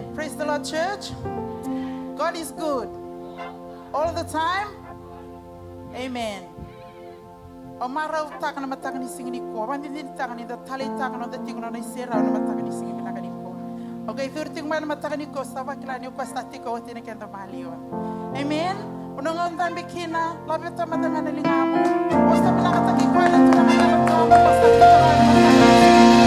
Amen. Praise the Lord, church. God is good all the time. Amen. Omara utaka na mataka ni singi ko. Wandi ni taka ni da tali taka no da tingo na isera na mataka ni singi binaka ni ko. Okay, thirty man mataka ni ko sawa kila ni ko statiko wati ni kenda maliwa. Amen. Unongon dan bikina labi tama tama na lingamu. Osta binaka taki ko na tuna na ko. Osta bitara na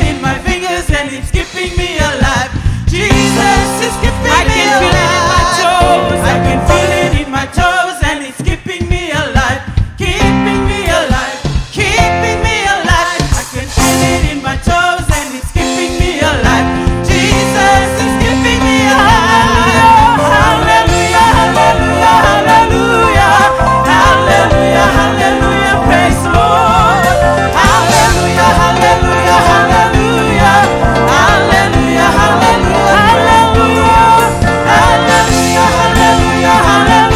in my fingers and it's keeping me alive. Jesus is keeping me alive. I can feel it in my toes and it's keeping me alive. Keeping me alive. Keeping me alive. I can feel it in my toes and it's keeping me alive. Jesus is keeping me alive. Hallelujah, hallelujah, hallelujah. Hallelujah, hallelujah, praise the Lord. Hallelujah, hallelujah, hallelujah. Hallelujah, hallelujah, hallelujah. Hallelujah, hallelujah, hallelujah.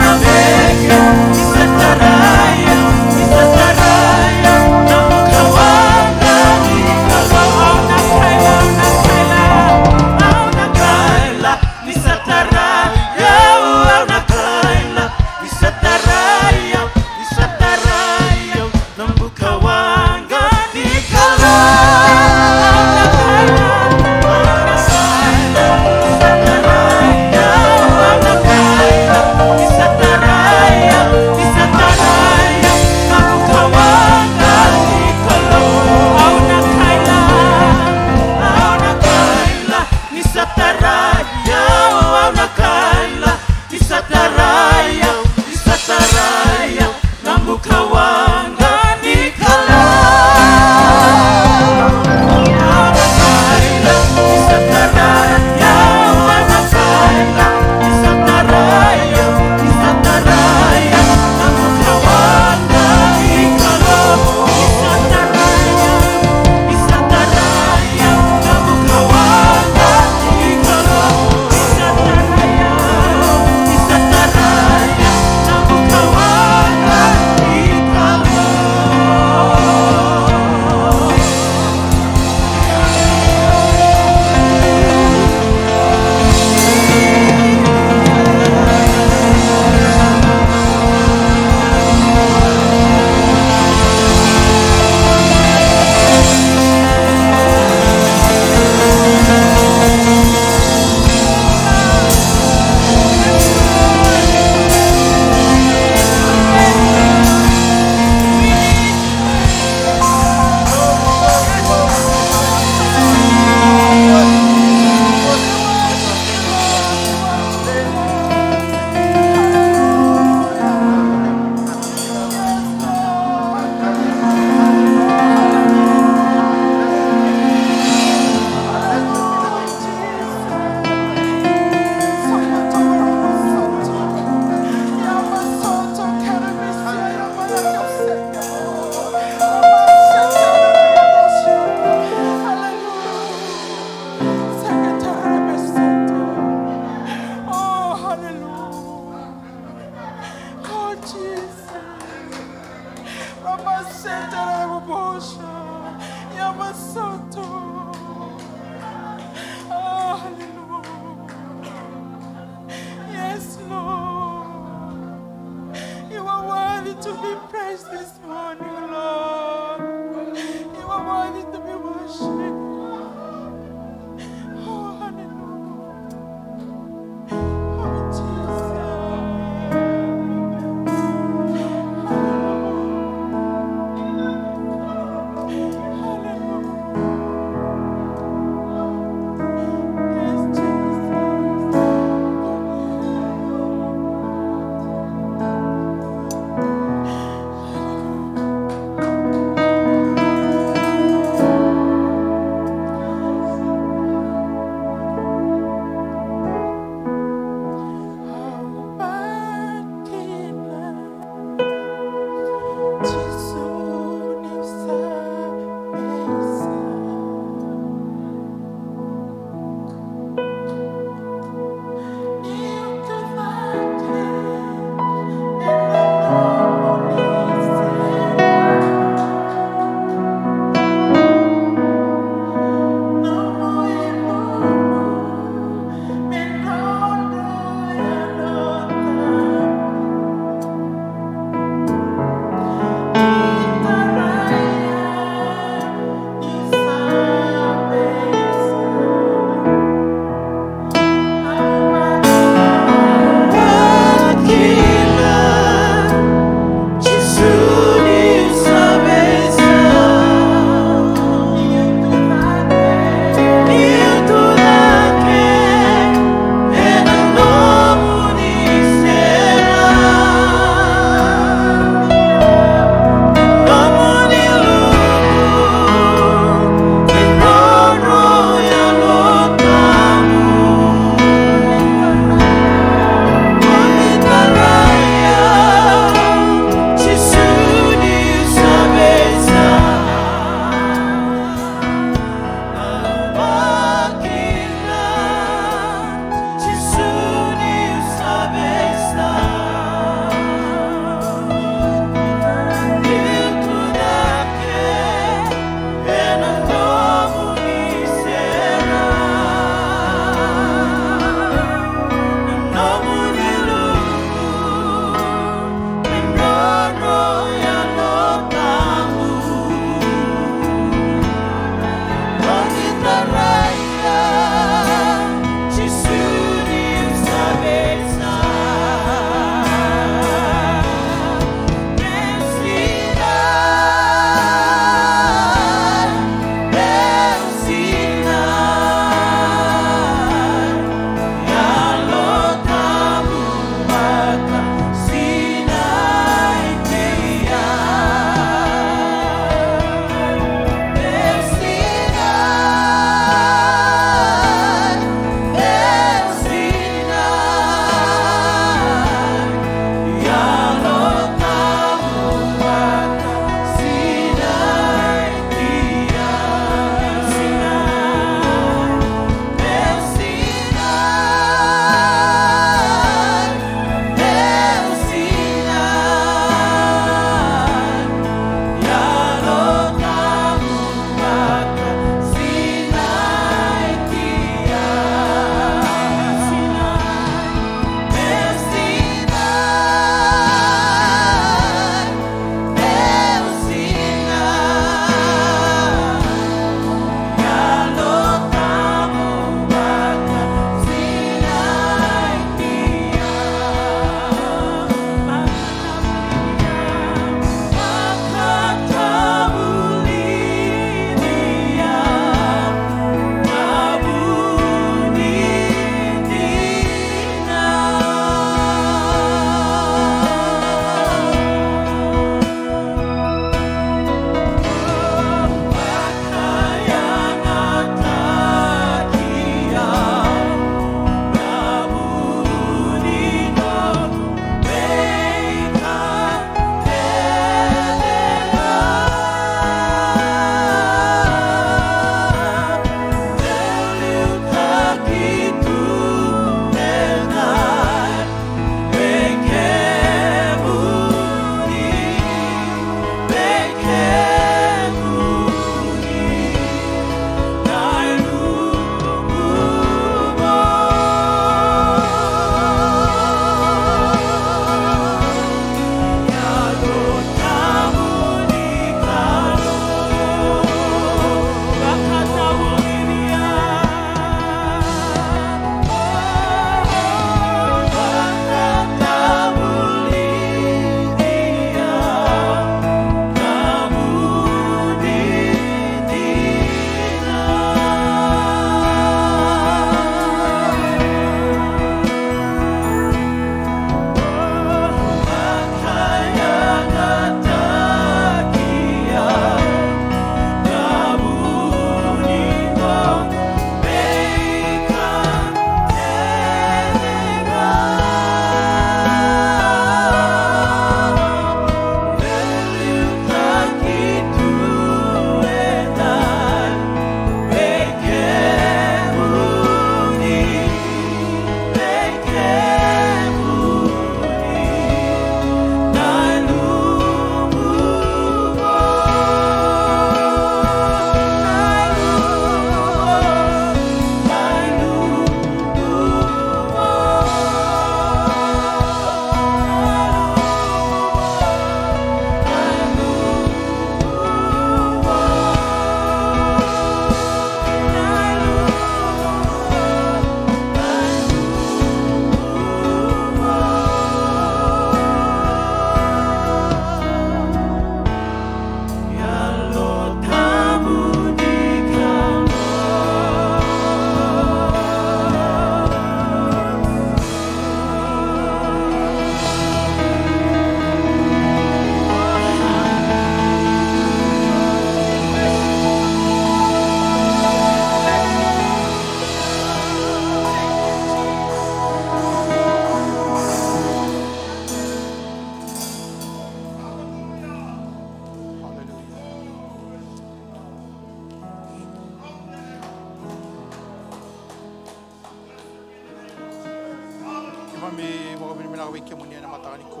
Kami mga minawik yung muna na matakanin ko.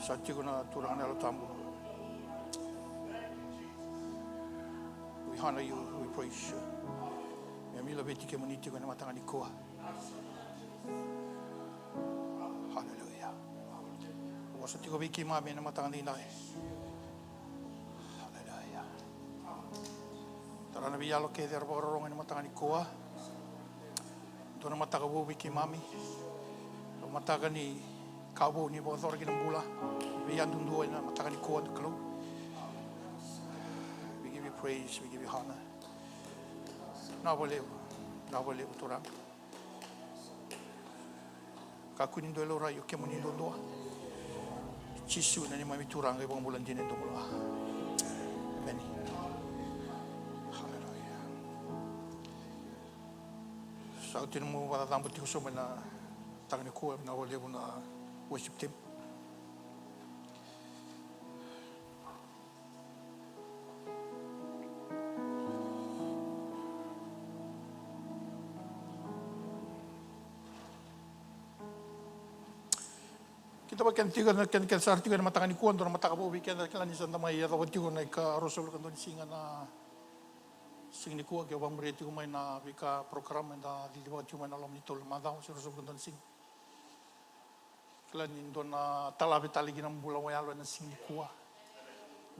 Sa tiyo na turang na tambo. We honor you, we praise you. May labiti kayo muna tiyo na matakanin ko. Hallelujah. Sa tiyo wiki mami na matakanin na. Hallelujah. Tara na biyalo kayo der borong na matakanin ko. Doon na matakabu wiki mami. Mataga ni kabo ni bawah orang kita mula. Biar dundu na mataga ni kuat kalau. We give you praise, we give you honor. Na boleh orang. Kaku ni dulu orang yuke muni dulu. Cisu na ni mami turang ke bawah bulan jenis tu mula. Amen. Hallelujah. Saat ini mu pada tamu tikus mana. Tangan ko na wala mo na worship team. Kita bagian tiga na kan sa artigo na matangan ko ando na matakapo weekend na kala ni Santa Maria ro tigo na ka rosol kan don singa na sing ni ko ke bang meri tigo mai na vika program na di ba cuma na lom ni tol madao si rosol kan don sing. Kala ni don na talabi taligi na mbula wayalo na sing ni ko.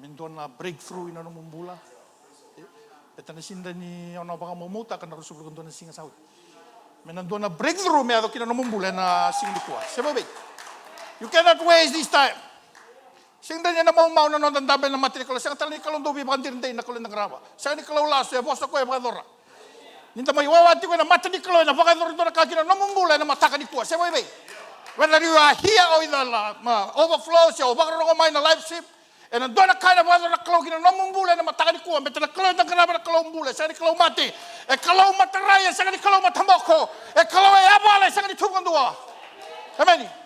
Min don na breakthrough ina no mbula. Eta na sinda ni ono baka mamuta kan rosol kan don singa saud. Men don na breakthrough me ado kina no mbula na sing ni ko. Sebe. You cannot waste this time. Sing dan na mau na non dabe na matri kalau sang tali kalau dobi bandir ndai na kalau nagraba. Sang ni kalau las ya bosta ko e bakadora. Ninta mai wawati ko na matri kalau na bakadora do na kakina no mumbula na mataka ni kuwa. Sebe. Whether you are here or in the overflow so bakadora ko mai na live ship and do na kana bakadora kalau kina no mumbula na mataka ni kuwa. Betana kalau na kana kalau mumbula sang ni kalau mati. E kalau mataraya sang ni kalau matamboko. E kalau e abala sang ni tukan dua. Amen.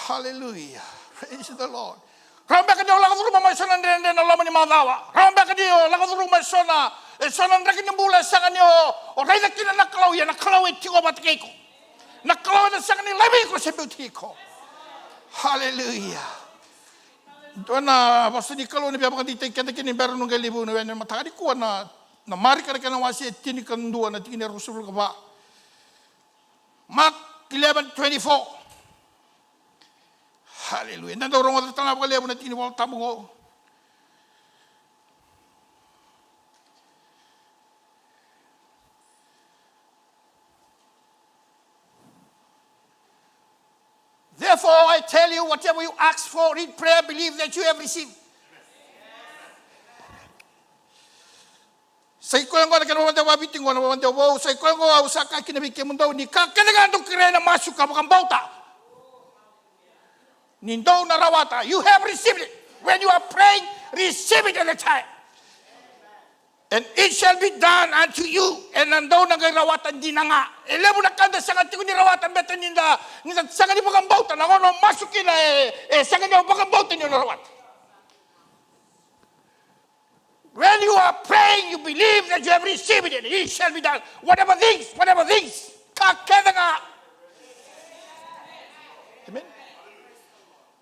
Hallelujah. Praise the Lord. Rambe ka dio laga rumah mai sonan den Allah mani madawa. Rambe ka dio laga rumah sona. Sonan raki nembula sangan yo. O raida kina naklau ya naklau tigo batkeko. Naklau na sangan ni lebi ko sebutiko. Hallelujah. Dona basuni kalau ni biapa kati kata kini baru nunggal libu ni wena matari ko na mari ka kana wasi tini kandua na tini rusul ka ba. Mark 11:24. Hallelujah. Nanda orang orang tanah kali apa nanti ni wal tamu. Therefore, I tell you, whatever you ask for in prayer, believe that you have received. Saya kau yang kau nak kena bawa biting kau nak bawa. Saya kau yang kau usahakan kena bikin mendau ni. Kena gantung kerana masuk kau bukan bau tak. Nindo narawata. You have received it. When you are praying, receive it at a time. And it shall be done unto you. And nando nagayrawatan din na nga. Elebo na kanda sangat ko nirawatan beto ninda sangat di bakang bautan. Ako no masukin na sangat di bakang bautan yung narawat. When you are praying, you believe that you have received it. And it shall be done. Whatever things. Kakeda nga. Amen.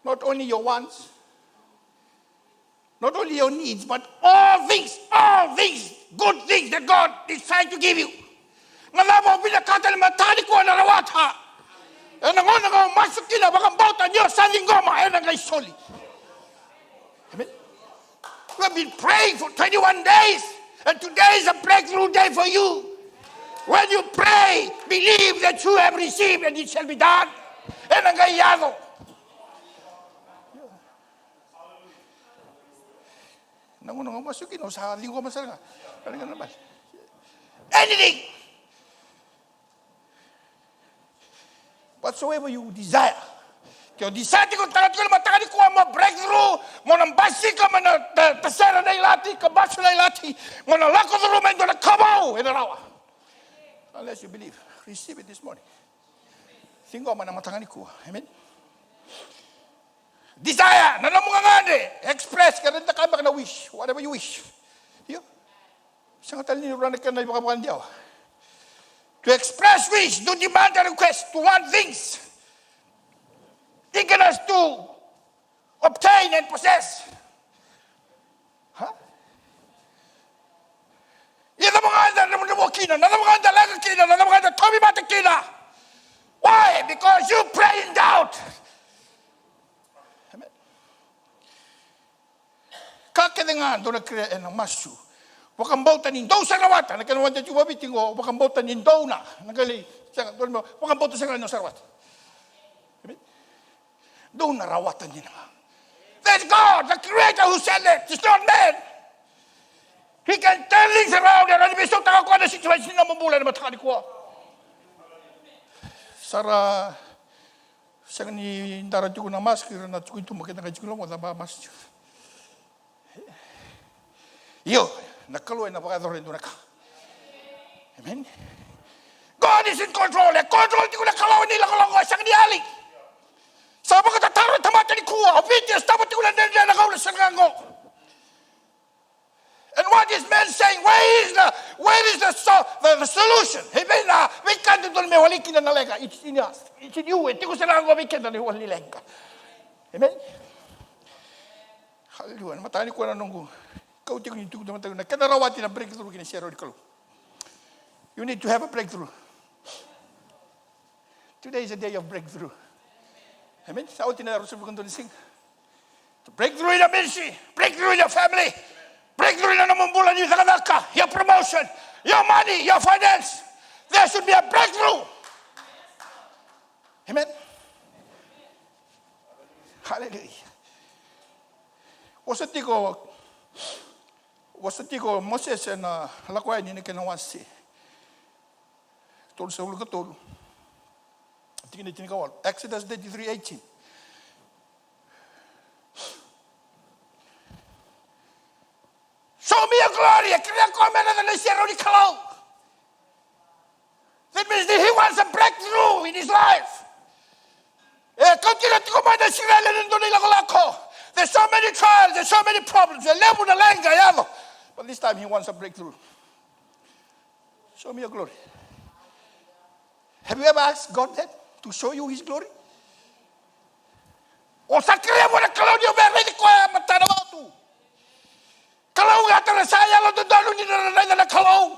Not only your wants, not only your needs, but all things, good things that God is trying to give you. Ngalabaw pinakata na matali ko na rawata. E nangon nga masukin na bakang bautan niyo sa linggoma. E nangay soli. Amen. We have been praying for 21 days. And today is a breakthrough day for you. When you pray, believe that you have received and it shall be done. E nangay yado. Nangun nga masukin o sa linggo masalaga. Parang naman. Anything. Whatsoever you desire. Kaya desire ko talat ko na matakani ko mo breakthrough. Mo nang basi ka mo na tasara na ilati. Kabaso na ilati. Mo na lako sa rumay doon na kabaw. Inarawa. Unless you believe. Receive it this morning. Singgo man ang matakani ko. Amen. Desire, nanamungan express, karena tak kami kena wish, whatever you wish. You, sangat tali ni orang nak kena ibakan dia. to express wish, to demand a request, to want things, eagerness to obtain and possess. Huh? Why? Because you pray in doubt. Amen. Kakedengan do na krea en masu. Wakambauta ni do sa rawata na kanwan tu wabiting o wakambauta ni do na nagali sa do mo wakambauta sa kanwan sarwat. Amen. Do na rawata ni na. That's God, the creator who said it. It's not man. He can turn things around and be so taka na situation na mambula na matakani ko. Sara sa ni ndara jugo na maskir na jugo itu makita ka jugo mo da ba mas. Yo, nakalo na pakador ndo naka. Amen. God is in control. Control ti ko nakalo ni lakalo sa ni ali. Sa mga tataro tamata ni kuwa, obedience tamat ti ko na ndia na kaula sa ngango. And what is man saying? Where is the solution? Amen. We can't do me wali kina nalega. It's in us. It's in you. Tiko sa ngango we can't do wali lenga. Amen. Hallelujah. Matani ko na nungu. Kau tiko ni tuko tamata na kana rawati na breakthrough kini share di kalu. You need to have a breakthrough. Today is a day of breakthrough. Amen. Sa utin na rasul bukan to sing. Breakthrough in the ministry, breakthrough in your family, breakthrough in the mumbulan yung sakadaka, your promotion, your money, your finance. There should be a breakthrough. Amen. Hallelujah. Wasatiko Moses na lakway ni kinawasi. Tol sa ulo ka tol. Tingin kawal. Exodus 33:18. Show me your glory. Kaya comment na nasiro ni Kalaw. That means that he wants a breakthrough in his life. There's so many trials, there's so many problems. But this time he wants a breakthrough. Show me your glory. Have you ever asked God that? To show you his glory? O sa kaya mo na Kalaw niyo meron ko matanaw to. Kalaw nga tala saya lo do dalo ni na Kalaw.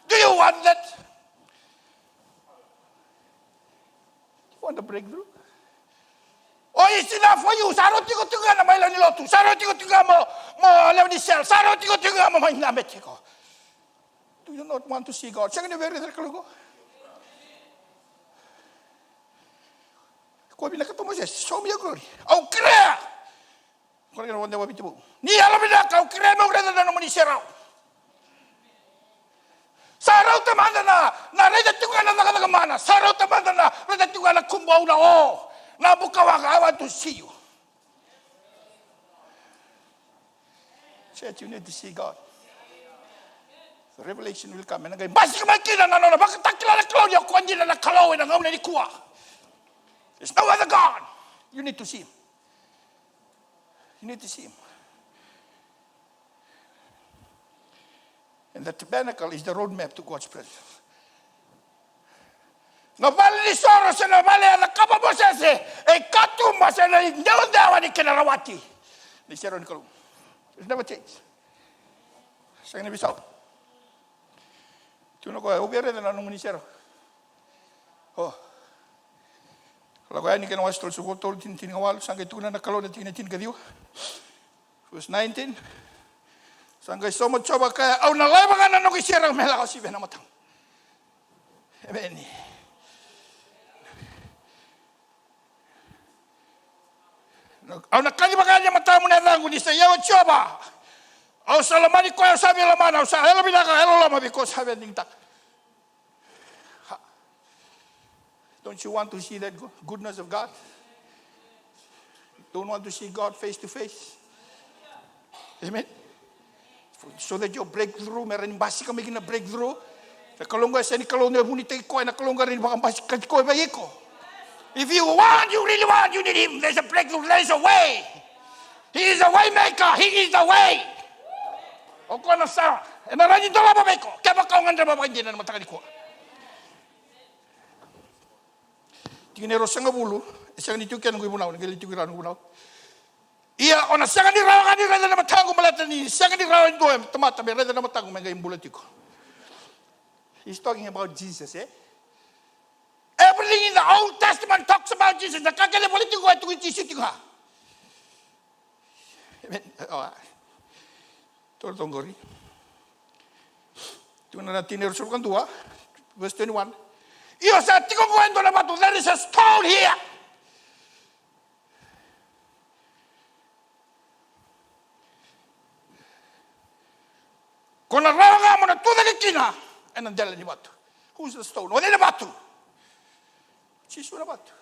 Do you want that? You want a breakthrough? Oh, it's enough for you. Saro tigo-tigo na may laniloto. Saro tigo-tigo mo alam ni sel. Saro tigo-tigo mo may namit ko. Do you not want to see God? Siya nga ni very ko. Ko binakato mo siya. Show me your glory. Oh, krea! Kung ano wanda wabiti mo. Ni alam na ka, krea mo krea na naman ni Seraw. Saraw tamanda na redatugan na nakagamana. Saraw tamanda na redatugan na kumbaw na Nabukawa, I want to see you. Church, you need to see God. The revelation will come. And again, basi makina na bakit takila na Claudia kung hindi na nakalaw na ngayon ni kuwa. There's no other God. You need to see him. You need to see him. And the tabernacle is the roadmap to God's presence. No vale ni soro se no vale la capa mosese e katuma se no dawa ni kinarawati ni sero ni kalu. It's never changed. Sa ni bisao. Tuno ko ubere na nung ni sero. Oh. Kalau kaya ni kinawas tol suko tol tin ngawal sangay tuna na kalo na tin kadiwa. Verse 19. Sangay somo choba kaya au na leba kana no kisera mela ko sibe na matang. Amen. Au nakalimakanya matamu na rangu ni sa yawa choba. Au salamani ko sabi lamana au sa helo binaka helo lama because have ending tak. Don't you want to see that goodness of God? Don't want to see God face to face? Amen. So that your breakthrough, meron basi ka maging na breakthrough. Sa kalungga sa ni kalungga munitay ko na kalungga rin baka basi ka ko ba yeko. If you want, you really want, you need him. There's a breakthrough, there's a way. He is a way maker. He is the way. O ko na sa. E maraming dola ba ko? Kaya baka ang anda ba hindi na matakali ko. Tingin sanga bulu, isang nitukian ng ibunaw, nagilitukiran ng ibunaw. Iya, ona sanga ni rawan ni reda na matango malata ni, sanga ni rawan doem, tomata be reda na matango mga imbulatico. He's talking about Jesus, eh? Everything in the Old Testament talks about Jesus. Nakakala politiko ito kung Jesus ito ha. Amen. Tolong gori. Ito na natin nirusulkan 2, verse 21. Iyo sa tiko kwento na bato, there is a stone here. Kung narawa mo na tuda kina, ay nandala ni bato. Who's the stone? Wala na bato. Jesus na bato.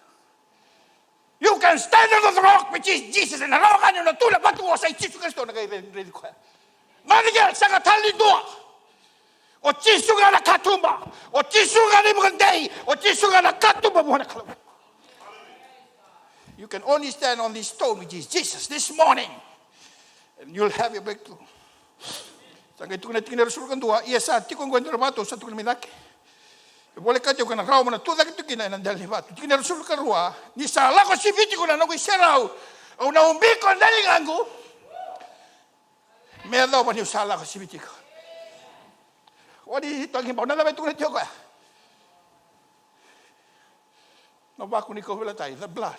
You can stand on the rock, which is Jesus, and narawa ka nyo na tula bato ko sa Jesus Kristo na kayo-ready ko. Nanigyan sa katalin doa. O Jesus nga nakatumba. O Jesus nga ni mga day. O Jesus nga nakatumba mo na kalawa. You can only stand on this stone, which is Jesus, this morning. And you'll have your breakthrough. Sangka itu kena tinggal rasul kan 2, iya sa ti kung kwento na bato sa tukang minake. Boleh kata kena raw mo na tuda kito kina nang dali bato. Tinggal rasul kan 2, ni sala ko si biti ko na no serau. O na umbi ko dali ngangu. Me daw pa ni sala ko si biti ko. What is he talking about? Nala betul na tiyo ka. No ba ko ni ko wala tayo, the blood.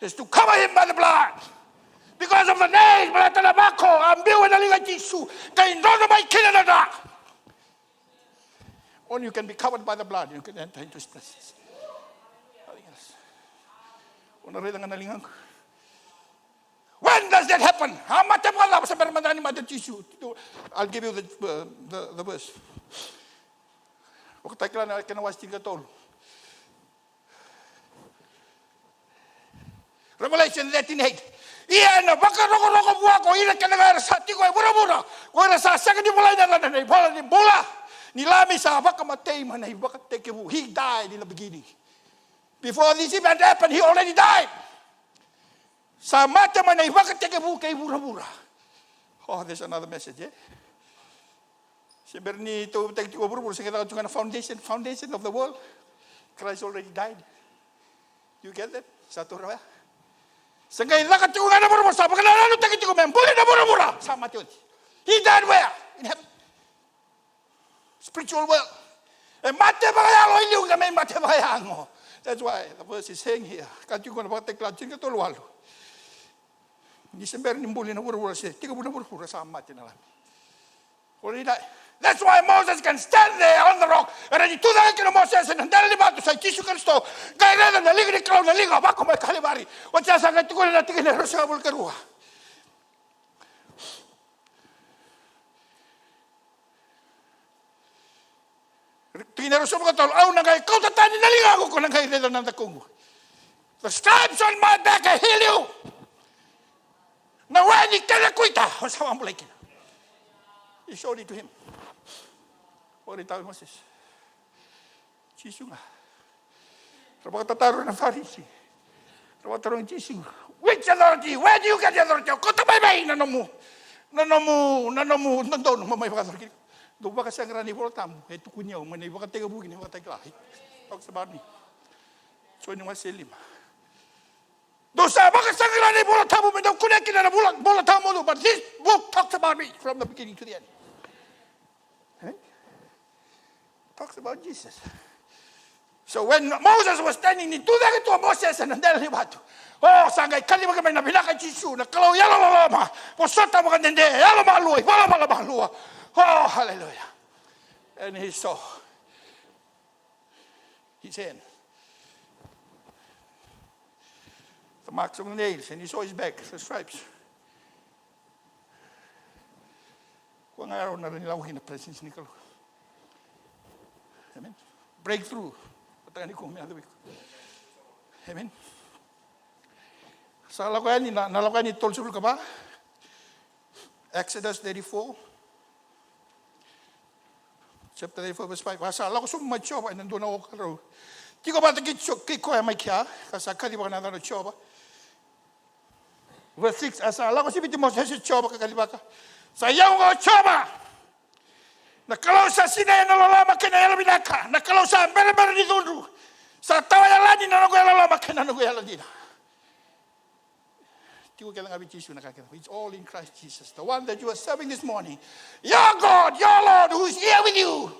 Is to cover him by the blood. Because of the name, malatalabako, ambiwa na liga Jesu, kay nono may kinanada. Only you can be covered by the blood, you can enter into his presence. Nothing else. Una rin ang analingan ko. When does that happen? Matapala sa permadani Mother Jesu. I'll give you the verse. Waktu kailan na kinawas tiga tol. Revelation 13:8. Iya na baka roko buah ko ina kana sa ti ko bura-bura. Ko na sa di mulai na bola ni bola. Nilami sa baka matay man ay baka take him. He died in the beginning. Before this event happened, he already died. Sa mata man ay baka take him kay bura-bura. Oh, there's another message, eh? Siyempre ni ito take ko bura-bura sa kita na foundation of the world. Christ already died. You get that? Satu rawa. Sangkay lakat ko nga na mura-mura. Sabi ka na ano takit ko men. Buli na mura-mura. Sama yun. He died where? In heaven. Spiritual world. Mate ba kaya lo iliw kami mate ba kaya mo. That's why the verse is saying here. Kati ko na pagkaklatin ka tolwalo. Hindi sember ni buli na mura-mura siya. Tika muna mura-mura sama mate na lang. Already died. That's why Moses can stand there on the rock. And ito na kina Moses and dahil libato sa Jesus Kristo. Kaya na naligo ni Klaw naligo. Bako may kalibari. O siya sa ito ko na natin kinero sa bulkaruha. Kinero sa bulkaruha. Aw na kayo. Kau tatani naligo ako ko nang kayo nila ng takungo. The stripes on my back I heal you. Nawani ka na kuita. O sa mga mulay kina. He showed it to him. What did Moses? Jesus nga. Rabang tataro ng Pharisee. Rabang tataro ng Jesus. Which authority? Where do you get the authority? Kotabay-bay! Nanomu, nandun, mamay authority. Doon ba kasi ang rani po tamo? Ito kunyaw, manay baka taga bugin, baka taga lahit. Talk sa bami. So, yung masilim. Doon sa baka sa rani po tamo, may daw kunya kinana bola tamo. But this book talks about me from the beginning to the end. Talks about Jesus. So when Moses was standing, nituda ito Moses and nandala ni bato. Oh, sangay kalima kami nabila kay Jesus. Nakalaw yalo lama. Posota mo kandende. Yalo maluwa. Wala malabaluwa. Oh, hallelujah. And he saw his hand. The marks of the nails. And he saw his back, the stripes. Kung araw na rin nilawahin na presence ni Kalo. Amen. Breakthrough. Patagan ni kong minadawin ko. Amen. Sa nalakuan ni Tolsul ka ba? Exodus 34. Chapter 34 verse 5. Asala ko summa choba. Nandun ako karaw. Di ko ba kiko ay may kya? Kasakali ba ka na choba? Verse 6. Asala ko si biti mo sa choba kakaliba ka. Sayaw ko choba! Nakalaw sa sinay na lalama kinayala binaka. Nakalaw sa mera-mera ni Dundu. Sa tawa ya lani na ko yala makena ko yala dina. Tigo kaya ngabi Jesus nakakita. It's all in Christ Jesus, the one that you are serving this morning. Your God, your Lord, who is here with you.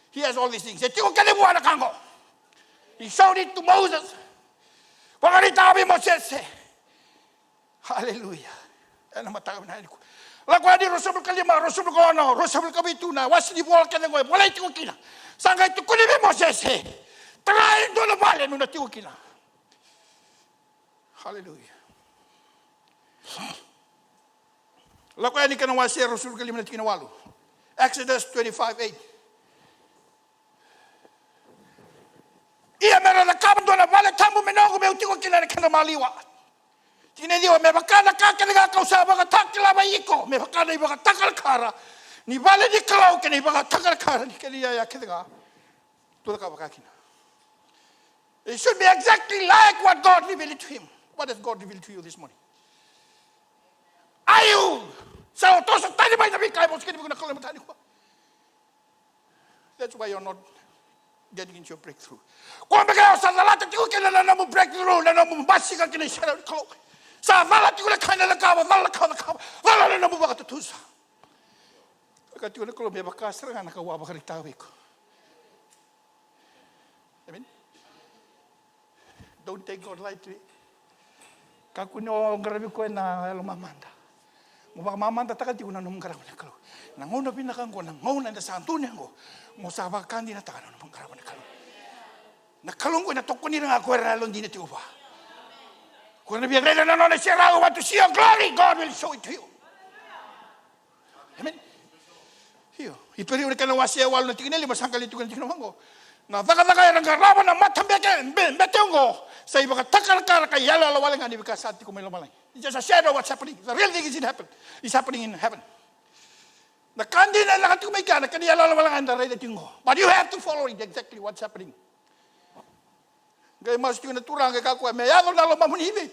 He has all these things. Tigo kaya buwan na kango. He showed it to Moses. Pagaritabi Moses. Hallelujah. Ano matawag na ko. Lakwa di Rasul kalima, Rasul ko ano, Rasul kabituna, wasi di buwal kaya ko. Wala tigo kina. Sangay tu kulibi Moses. Tarayin doon na bale nung natigo kina. Hallelujah. Lakwa ni kanang wasi Rasul kalima na kinawalo. Exodus 25:8. Ia mera na kamdo na vale tambo menongo me utiko kina na kana maliwa. Kine diwa me bakana kakana ga kausaba ga takila ba iko me bakana iba ga takal kara ni vale di kalau kini iba ga takal kara ni kali ya kida tu ka bakakina. It should be exactly like what God revealed to him. What has God revealed to you this morning? Are you sa otoso tani ba na bikai mo kini ko na kala matani ko. That's why you're not getting into your breakthrough. Kung bigay sa lalata tigo kina na mo breakthrough na mo basika kina siya ko. Sa lalata tigo na kana la ka wala na mo ba katutusa. Katigo na ko me bakasra na kawa ba karitawi ko. Amen. Don't take God lightly. Kakuno ngarabi ko na lumamanda. Mo ba mamanda takati ko na nung ngarabi na kalo. Nanguna pinakang ko nanguna na sa antunya ko. Mo sa bakandi na takano nung ngarabi na kalo. Nakalong ko na toko ni nga ko ra lon di na tiupa. Kung na biya na no na siya want to see your glory, God will show it to you. Amen. Hiyo, iperiu ka na wasiya wal na tingali masangkali tukan tinamang ko. Na taka yang garaba na matambeke betongo sa iba takal ka yala la walang ani because ati ko may lumalay. It's just a shadow of what's happening. The real thing is in heaven. It's happening in heaven. Na kandi na lahat ko may kana kani yala la walang anda ray tingo. But you have to follow it exactly what's happening. Gay mas na turang ka ko may yago na mamunimi.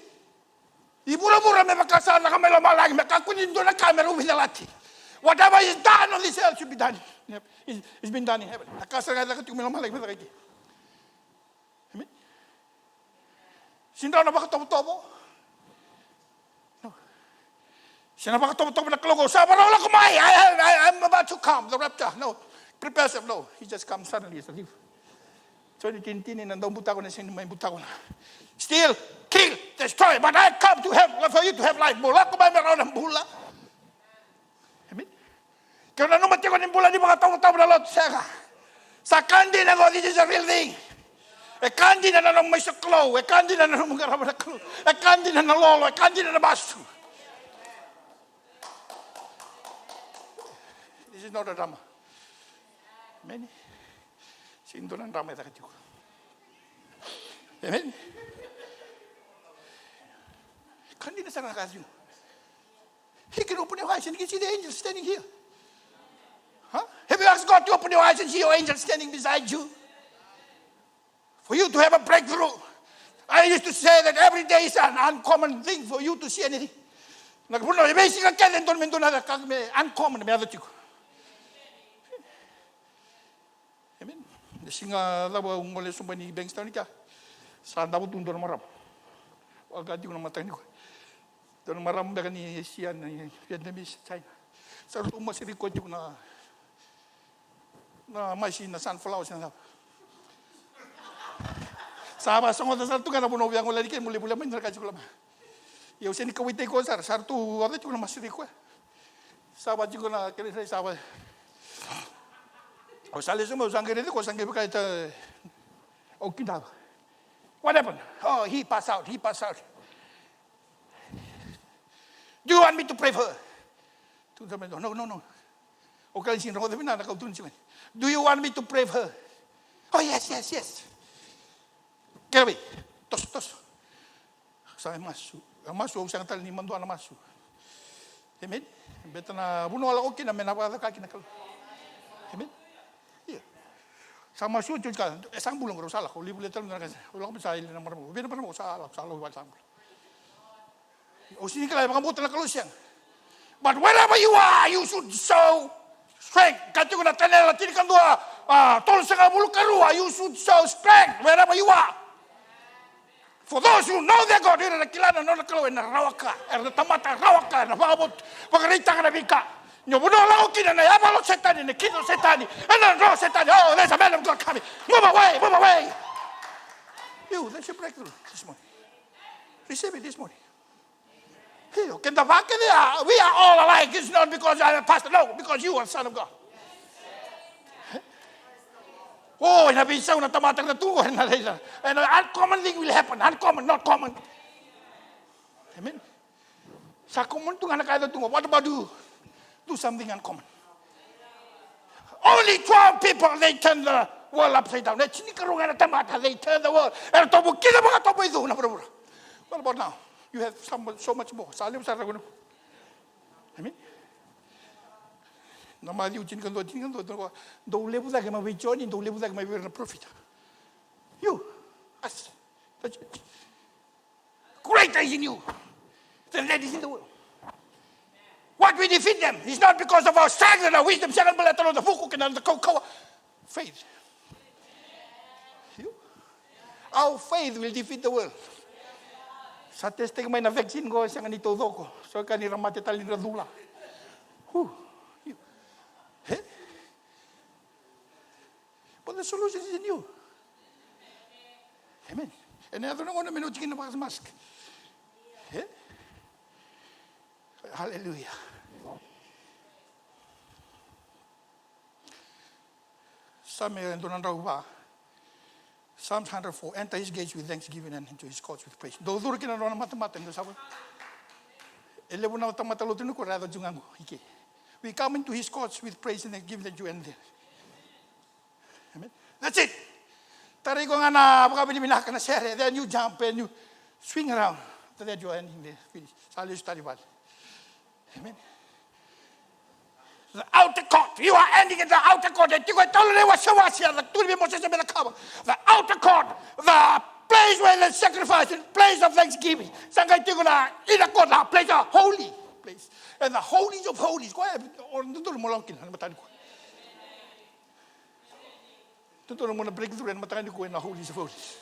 Ibura-bura may makasana ka may lumalay makakunin do na camera winalati. Whatever is done on this earth should be done. It's been done in heaven. Nakasarang lahat yung malamalay mo lagi. Amen. Sino na bakatobo-tobo? No. Sino bakatobo-tobo na klogo? Sabi na wala kumay. I'm about to come. The rapture. No. Prepare yourself. No. He just comes suddenly as a thief. So tintinin ang daw buta ko na sino may buta ko na. Steal, kill, destroy. But I come to have for you to have life. Mula kumay meron ng bula. Kaya na numati ko ng bula di mga taong-taong na lot sega. Sa kandi na ko, this is a real thing. E kandi na nanong may suklo. E kandi na nanong mga raman na klo. E kandi na nalolo. E kandi na nabasu. This is not a drama. Amen. Sindo ng drama ita katiko. Amen. Kandi na sa nakasyo. He can open your eyes and you can see the angels standing here. Huh? Have you asked God to open your eyes and see your angel standing beside you? For you to have a breakthrough. I used to say that every day is an uncommon thing for you to see anything. Nagpuno, basic ka kaya doon mendo na uncommon may chico. Amen. Singa lawa umole sumbani bengsta ni ka. Sa dapat tundor maram. Wag gadi ko na matay ni ko. Doon maram ba ni Sian ni Vietnamese China. Sa umasiri ko na machine na sunflower siya. Sama songo sa sartu kana puno biang ulali kan muli-muli man ka chukula. Yo sini kawite ko sartu wala chukula masiri ko. Saba jiko na kene saba. O sale sumo sangere ko sangere ka ita Okinawa. What happened? Oh, he passed out. Do you want me to pray for her? No. Okay, sin roho na nakautun siya. Do you want me to pray for her? Oh, yes. Kaya tos. Sa masu. Masu ang siyang tal ni mando na masu. Amen. Beta na buno ala okay na menapala ka kinakal. Amen. Yeah. Sa masu jud ka, isang bulong ro sala ko libule tal na kasi. Wala ko sa ilin na maramo. Bino pa mo sa wal sam. O sini kala makabuta na kalusyan. But wherever you are, you should show strength. Kati ko na tanela tinikan dua. tol sa kabulu karua, you should show strength wherever you are. For those who know their God, ira na kilala no na kalaw na rawaka, na tamata rawaka, na pagabot, pagarita ka na bika. Nyo buno lang kina na yabalo setani, na kino setani, and then draw setani. Oh, there's a man of God coming. Move away, move away. You, that's your breakthrough this morning. Receive it this morning. Here, can the back there? We are all alike. It's not because I'm a pastor. No, because you are son of God. Oh, and I've been saying that tamatang na tungo na later. And an uncommon thing will happen. Uncommon, not common. Amen. Sa common tungo na kaya tungo. What about you? Do something uncommon. Only 12 people, they turn the world upside down. They turn the world. What about now? You have so much more. Amen. Namali ucin kan do lebu lagi ma vision do lebu lagi ma wir na profit. You, us, the church. Greater is in you than that is in the world. What we defeat them is not because of our strength and our wisdom. Faith. You? Our faith will defeat the world. Sa testing may na vaccine ko siya ganito ko. So kanira matitalin na dula. But the solution is in you. Amen. And I don't want to minute chicken about mask. Hallelujah. Psalms 104. Enter his gates with thanksgiving and into his courts with praise. Do duro kina rona mata-mata ndo sabe. Ele bona mata-mata lo tinu ko rado jungango hike. We come into his courts with praise and give the you end there. Amen. That's it. Tari ko nga na baka binibinaka na sere. Then you jump and you swing around. After that you're ending there. Finish. Sali study bad. Amen. The outer court. You are ending in the outer court. The outer court. The place where they sacrifice. The place of thanksgiving. Inner court. The place of holy place. And the holies of holies. Breakthrough and in the holies of holies.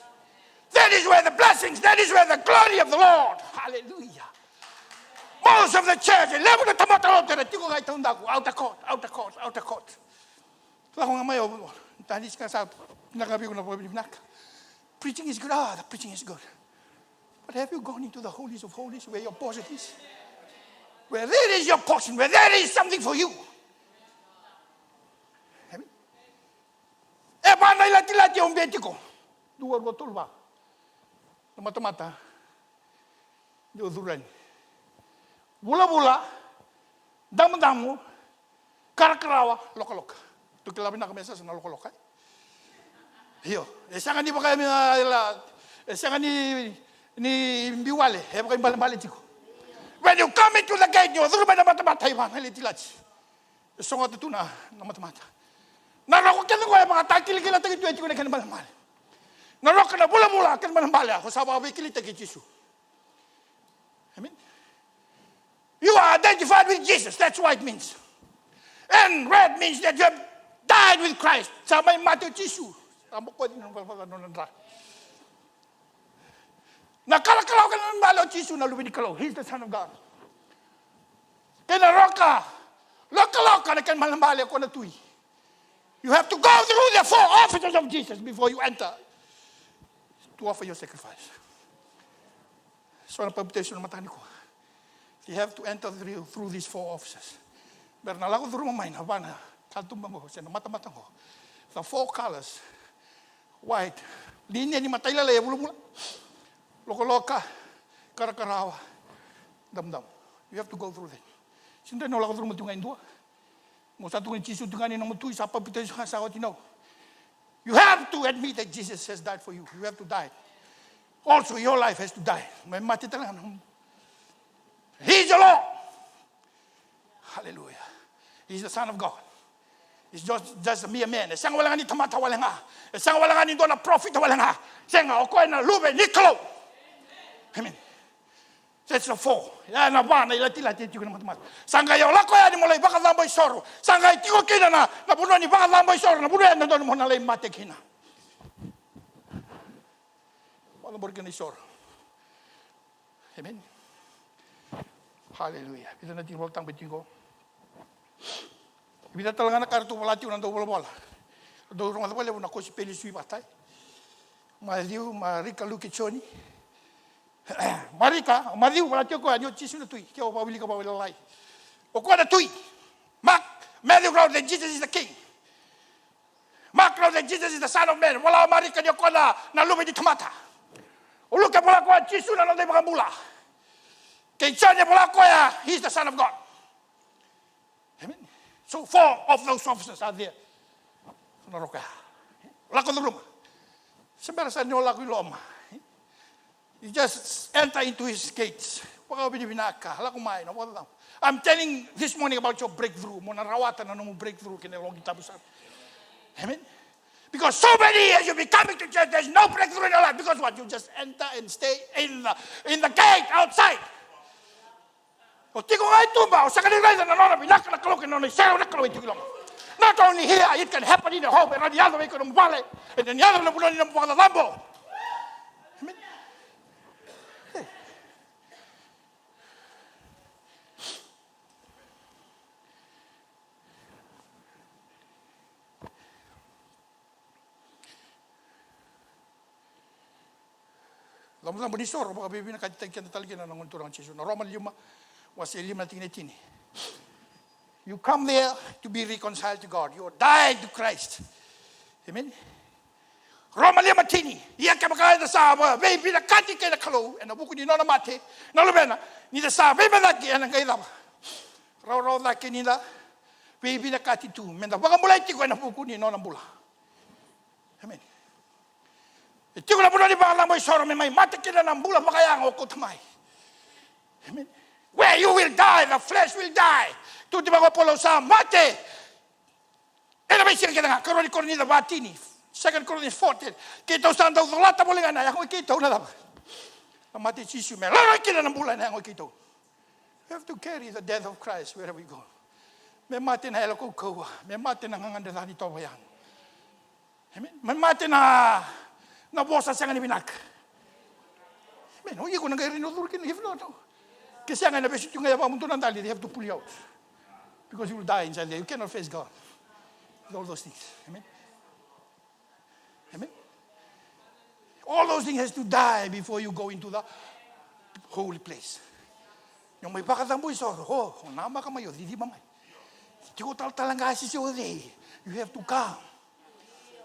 That is where the blessings, that is where the glory of the Lord. Hallelujah. Most of the church, outer court, outer court, outer court. Preaching is good. The preaching is good. But have you gone into the holies of holies where your portion is? Where there is your portion, where there is something for you. Amen. Lati-lati yung benti ko. Dua botol ba? Mata-mata. Diuduran. Bula-bula, damu-damu, karakarawa, loka-loka. Ito kilabin na kami sa loka-loka. Iyo. Isa nga ni ba kayo, isa nga ni Biwale, heba kayo balang-balang chiko. When you come into the gate, you through na mata-mata, iba, halitilachi. Isa nga ito na mata-mata. Naroko ka na ko, mga takil-kila tagit-tuwet ko na ka na balang-balang. Naroko na bula-bula, ka na balang-balang. Ako sa mga kilita kay Jesus. Amen. You are identified with Jesus. That's what it means. And red means that you have died with Christ. Sa may Matthew Jesus. Nakalakalaw ka ng malo Jesus na lumidikalaw. He's the Son of God. Kaya naroka. Lokalaw ka na kan malambali ako na tuy. You have to go through the 4 offices of Jesus before you enter to offer your sacrifice. So, ang pagputation ng matahan ko. You have to enter through these 4 offices. Pero nalago through my mind, habana, kaltumbang ko, siya na mata-matang ko. The 4 colors, white, linya ni mataylalaya, bula-bula. Loka-loka, karakarawa, dam-dam. You have to go through that. Sinda na wala ko through mo tungayin doa. Mo sa tungayin Jesus tungayin ng mutuy, sa pagputation sa what you know. You have to admit that Jesus has died for you. You have to die. Also, your life has to die. May mati talaga. He's the Lord. Hallelujah. He's the Son of God. He's just a mere man. Isang wala nga ni tamata wala nga. Isang wala nga ni doon na prophet wala nga. Isang nga, okoy na lube, niklo. Amen. That's a 4. Ya na ba na ilati juga na matemat. Sangga yo lako ya ni mulai baka lambai soro. Sangga tigo kina na bunuh ni baka lambai soro na bunuh na don mo na lay mate kina. Wala borgen ni soro. Amen. Hallelujah. Kita nanti voltang betingo. Kita talaga na kartu walati unang do bola. Do rumah wala una kosi peli sui batai. Mariu marika lukichoni. Marika, mariu walati ko anyo chisu na tui. Kaya pabili ka pabili lai. O ko na tui. Mark, Matthew wrote that Jesus is the king. Mark wrote that Jesus is the son of man. Wala marika niyo ko na lumi di tomata. Ulu ka pala ko chisu na nandai makambula. Kay John pala ko ya, he's the son of God. Amen. So 4 of those officers are there. Naroka. Wala ko duluma. Sabi sa inyo wala ko iloma. You just enter into his gates. Wala ko binibinaka. Wala ko main. I'm telling this morning about your breakthrough. Mo narawatan na mo breakthrough kinalong kitabusan. Amen. Because so many years you'll be coming to church, there's no breakthrough in your life. Because what? You just enter and stay in the gate outside. O tiko nga itumba, o sa kanila na nona, binaka na kalok, nona, isero na kalok ito. Not only here, it can happen in the home, and the other way, kung wale, and then the other way, kung wale, lambo. Amen. Lambo ni soro, baka bibina katitan talaga na nangunturang Jesu. Na Roman 5, was 11:18. You come there to be reconciled to God. You died to Christ. Amen. Roman 5:10. Iya ka makaya sa baby na kati kay na kalo and buku ni nona mate. Na lubena ni da sa baby na ki ang kay laba. Raw la kinila baby na kati tu. Menda baka mulai ti ko na buku ni nona bula. Amen. Iti ko na bula ni baka mo isoro may mate kila na bula makaya ang ko tamay. Amen. Where you will die, the flesh will die. Tutti ba ko polo sa mate. Ela may sila nga karon ko ni batini. 2 Corinthians 14. Kita usan daw lata mo lingan na ako kita na lang. Ang mate sisu me. Lalo kita ng bulan na ako kita. We have to carry the death of Christ wherever we go. May mate na elo ko ko. May mate na nganganda ni to bayan. Amen. May mate na bosa sa ngani binak. Amen. Oye ko nang rinodul kin if not. Kasi ang nabesit yung ngayon pamunto ng dali, they have to pull you out. Because you will die inside there. You cannot face God. With all those things. Amen? Amen? All those things has to die before you go into the holy place. Yung may bakatang buhay soro, nama ka mayo, hindi mamay. Hindi ko talaga si siyo day. You have to come.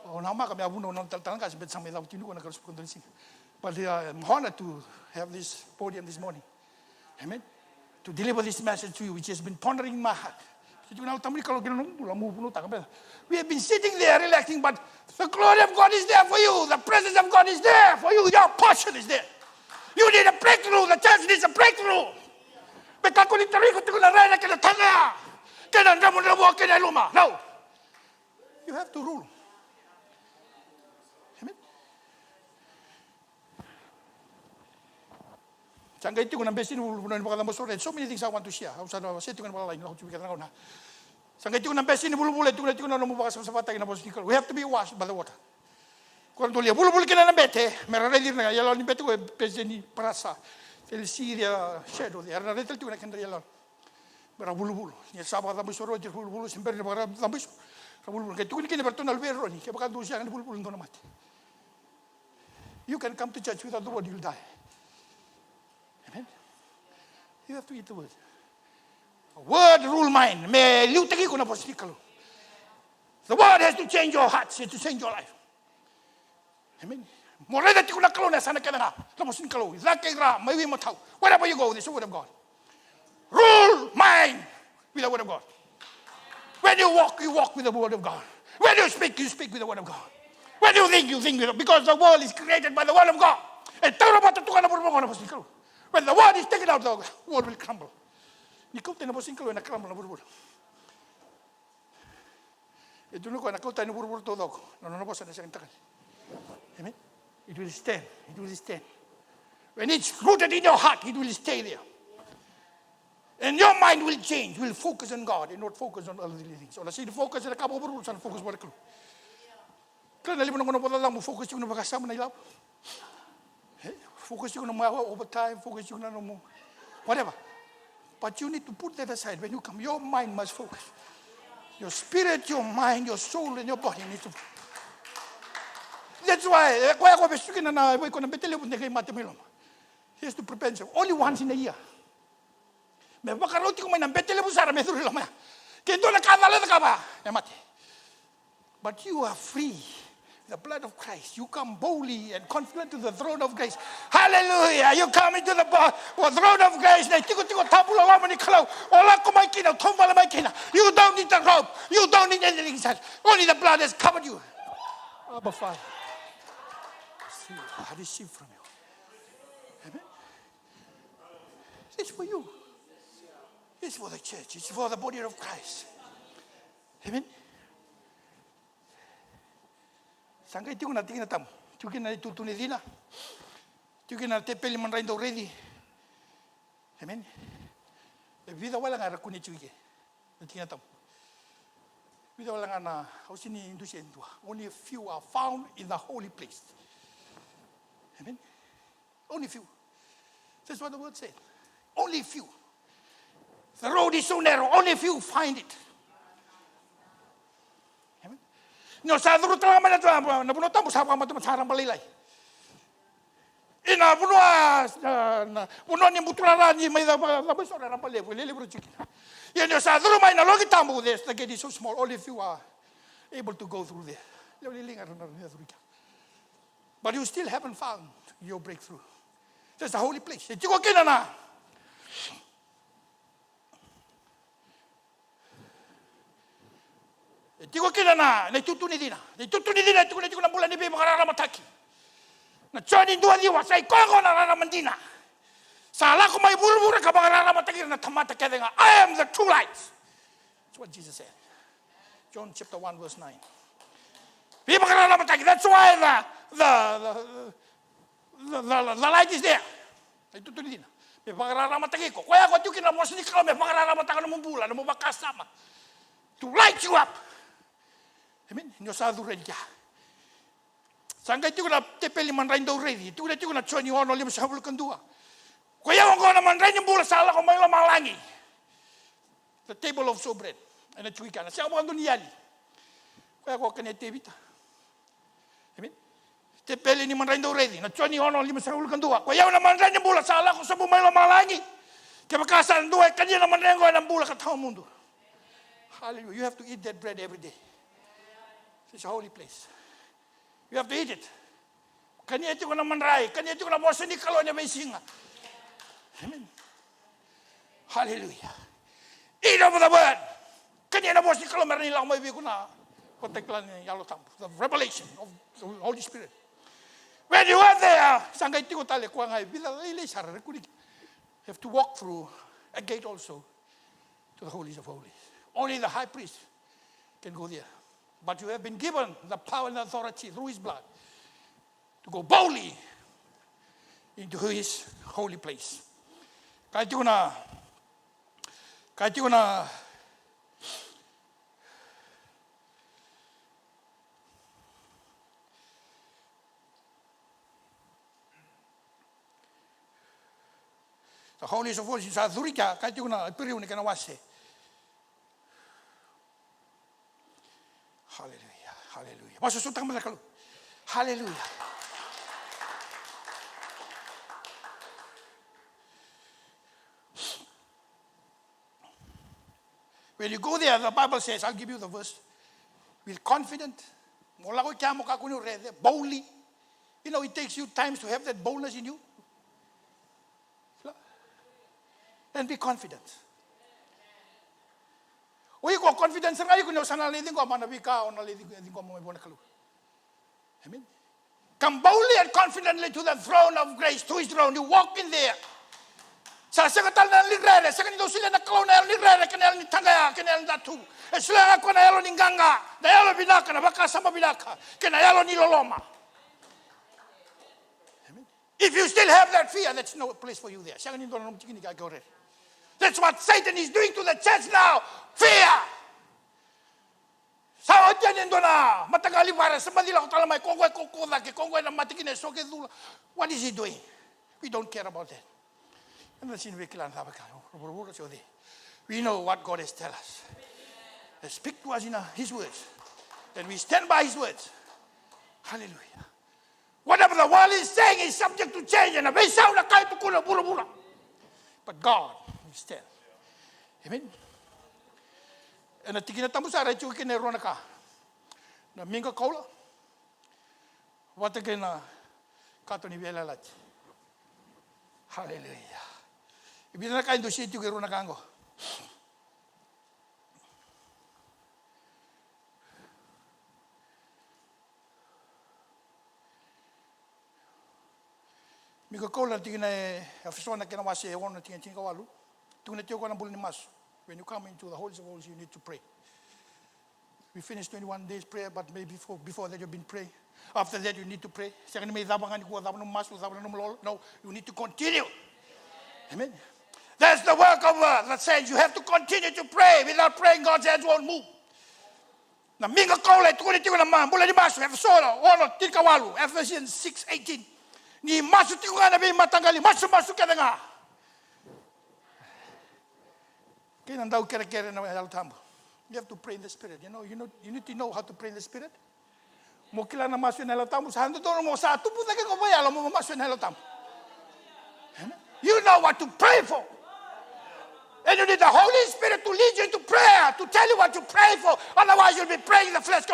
Nama kami abuno ng talaga kasi bet sa may laut ko nagkaroon sa pagkondalising. But I'm honored to have this podium this morning. Amen. To deliver this message to you, which has been pondering in my heart. We have been sitting there relaxing, but the glory of God is there for you. The presence of God is there for you. Your portion is there. You need a breakthrough. The church needs a breakthrough. No. You have to rule. Sangga itu kuna besin bulan bakal masuk. So many things I want to share. Saya tu kuna bakal lain. Aku cakap dengan kau. Sangga itu kuna besin bulu-bulu itu kuna namu bakal sama patah kena bos. We have to be washed by the water. Kau tu lihat bulu-bulu kena nambete. Mereka ready na. Yalah ni betu kau besin ni perasa. Dari Syria shadow. Karena retel tu kuna kena yalah. Mereka bulu-bulu. Ni sahabat tamu suruh je bulu-bulu. Sember ni mereka tamu suruh. Bulu-bulu. Kau tu kena bertonal berro ni. Kau bakal tu siang ni bulu-bulu tu mati. You can come to church without the word, you'll die. Amen. You have to eat the word. Word rule mind. The word has to change your heart, has to change your life. Amen. Wherever you go, there's the word of God. Rule mind with the word of God. When you walk with the word of God. When you speak with the word of God. When you think with it. Because the world is created by the word of God. And when the word is taken out, the world will crumble. Ikaw tayo naposingkalo na crumble na burbur. Ito nung ko nakaw tayo na burbur todo ako. Nanonoposan na siya kintakal. Amen. It will stand. It will stand. When it's rooted in your heart, it will stay there. And your mind will change. Will focus on God and not focus on other things. So let's say the focus on the couple of rules and focus on the clue. Kaya nalimutan ko na pala lang mo focus yung nabakasama na ilaw. Focus yung namawa overtime. Focus yung na mo whatever. But you need to put that aside. When you come, your mind must focus. Your spirit, your mind, your soul, and your body needs to. That's why. Kaya ako besukin na iba ko na betele pun kay matemilom. He has to prepare himself only once in a year. Me bakaroti ko may nang betele po sara me duro lang maya. Kendo na kadala na ka ba? Mati. But you are free. The blood of Christ. You come boldly and confident to the throne of grace. Hallelujah. You come into the throne of grace. You don't need the rope. You don't need anything else. Only the blood has covered you. Abba Father. I receive from you. Amen. It's for you. It's for the church. It's for the body of Christ. Amen. Sangka itu na tingin na tam. Tukin na itutuni dina. Tukin na tepeli man raindo ready. Amen. Vida wala nga rakuni tuki. Na tingin na tam. Vida wala nga na hausini indusin tua. Only a few are found in the holy place. Amen. Only few. That's what the word said. Only few. The road is so narrow. Only few find it. No sa duro tama na to na puno tamo sa pamato sarang balilay. Ina puno puno ni muturara ni may da baso na pale lele bro chiki. Yan sa duro may na logi tamo this the gate is so small only if you are able to go through there. But you still haven't found your breakthrough. That's the holy place. Chiko kinana. Tiko kila na tutuni dina tiko na bulan ni be makarara mataki na chani dua diwa sai ko na rara mandina sala ko may buru ka makarara mataki na tamata kedenga I am the true light. That's what Jesus said. John chapter 1 verse 9. Be makarara mataki. That's why the light is there. Tutuni dina be makarara mataki ko kaya ko tukin na mo sini kala me makarara mataki na mbulan mo bakasama to light you up. Amen. Nyo sa duredia. Sangka itu na tepeli man raindo ready. Itu na choni hono lima sabul kendua. Kaya ko na man raindo bula sala ko may malangi. The table of showbread. Ana chuika na siya mo andun yali. Kaya ko kanya tebita. Amen. Tepeli ni man raindo ready. Na choni hono lima sabul kendua. Kaya na man raindo bula sala ko sabu may malangi. Kaya makasan dua kanya na man raindo na bula ka tao mundo. Hallelujah. You have to eat that bread every day. It's a holy place. You have to eat it. Kanya ito ko na manray. Kanya ito ko na bosa ni kalo niya may singa. Amen. Hallelujah. Eat of the word. Kanya na bosa ni kalo meron nilang may bigo na konteklan niya yalo tampo. The revelation of the Holy Spirit. When you are there, sangka ito ko tali kuha nga. You have to walk through a gate also to the holies of holies. Only the high priest can go there. But you have been given the power and authority through his blood to go boldly into his holy place. Kahit ko na the holies of holies sa Zurika, kahit ko na piriw ni kanawase. Hallelujah, hallelujah. Masusutang mo na kalu. Hallelujah. When you go there, the Bible says, I'll give you the verse, with confident, boldly. You know, it takes you times to have that boldness in you. And be confident. Uy ko confidence nga ko sana leading ko manabi ka on leading ko mo bona kalu. Amen. Come boldly and confidently to the throne of grace, to his throne. You walk in there. Sa sekatal na ligrere, sa kanito sila na kaw na ligrere, kanel ni tangaya, kanel datu. E sila ko na yalo ni ganga, na yalo binaka, na baka sama binaka, kanayalo ni loloma. Amen. If you still have that fear, that's no place for you there. That's what Satan is doing to the church now. Fear. What is he doing? We don't care about that. We know what God has told us. They speak to us in His words. And we stand by His words. Hallelujah. Whatever the world is saying is subject to change. But God will stand. Amen. And I think in tamu sara chu kene rona ka. Na minga kaula. What again kato ni vela lat. Hallelujah. Ibina ka indo situ ke rona kango. Minga kaula tingina afisona kena wase wona tinga walu. Tungna tio kona bulu ni masu. When you come into the holies of holies, you need to pray. We finished 21 days prayer, but maybe before that you've been praying. After that, you need to pray. No, you need to continue. Amen. That's the work of the saints. You have to continue to pray. Without praying, God's hands won't move. Na minga kaula tukuni tiku na mambula di masu. Efesola ono tika walu. Ephesians 6:18. Ni masu tiku na bi matangali masu kena nga. You have to pray in the Spirit. You need to know how to pray in the Spirit. You know what to pray for. And you need the Holy Spirit to lead you into prayer, to tell you what to pray for. Otherwise, you'll be praying in the flesh.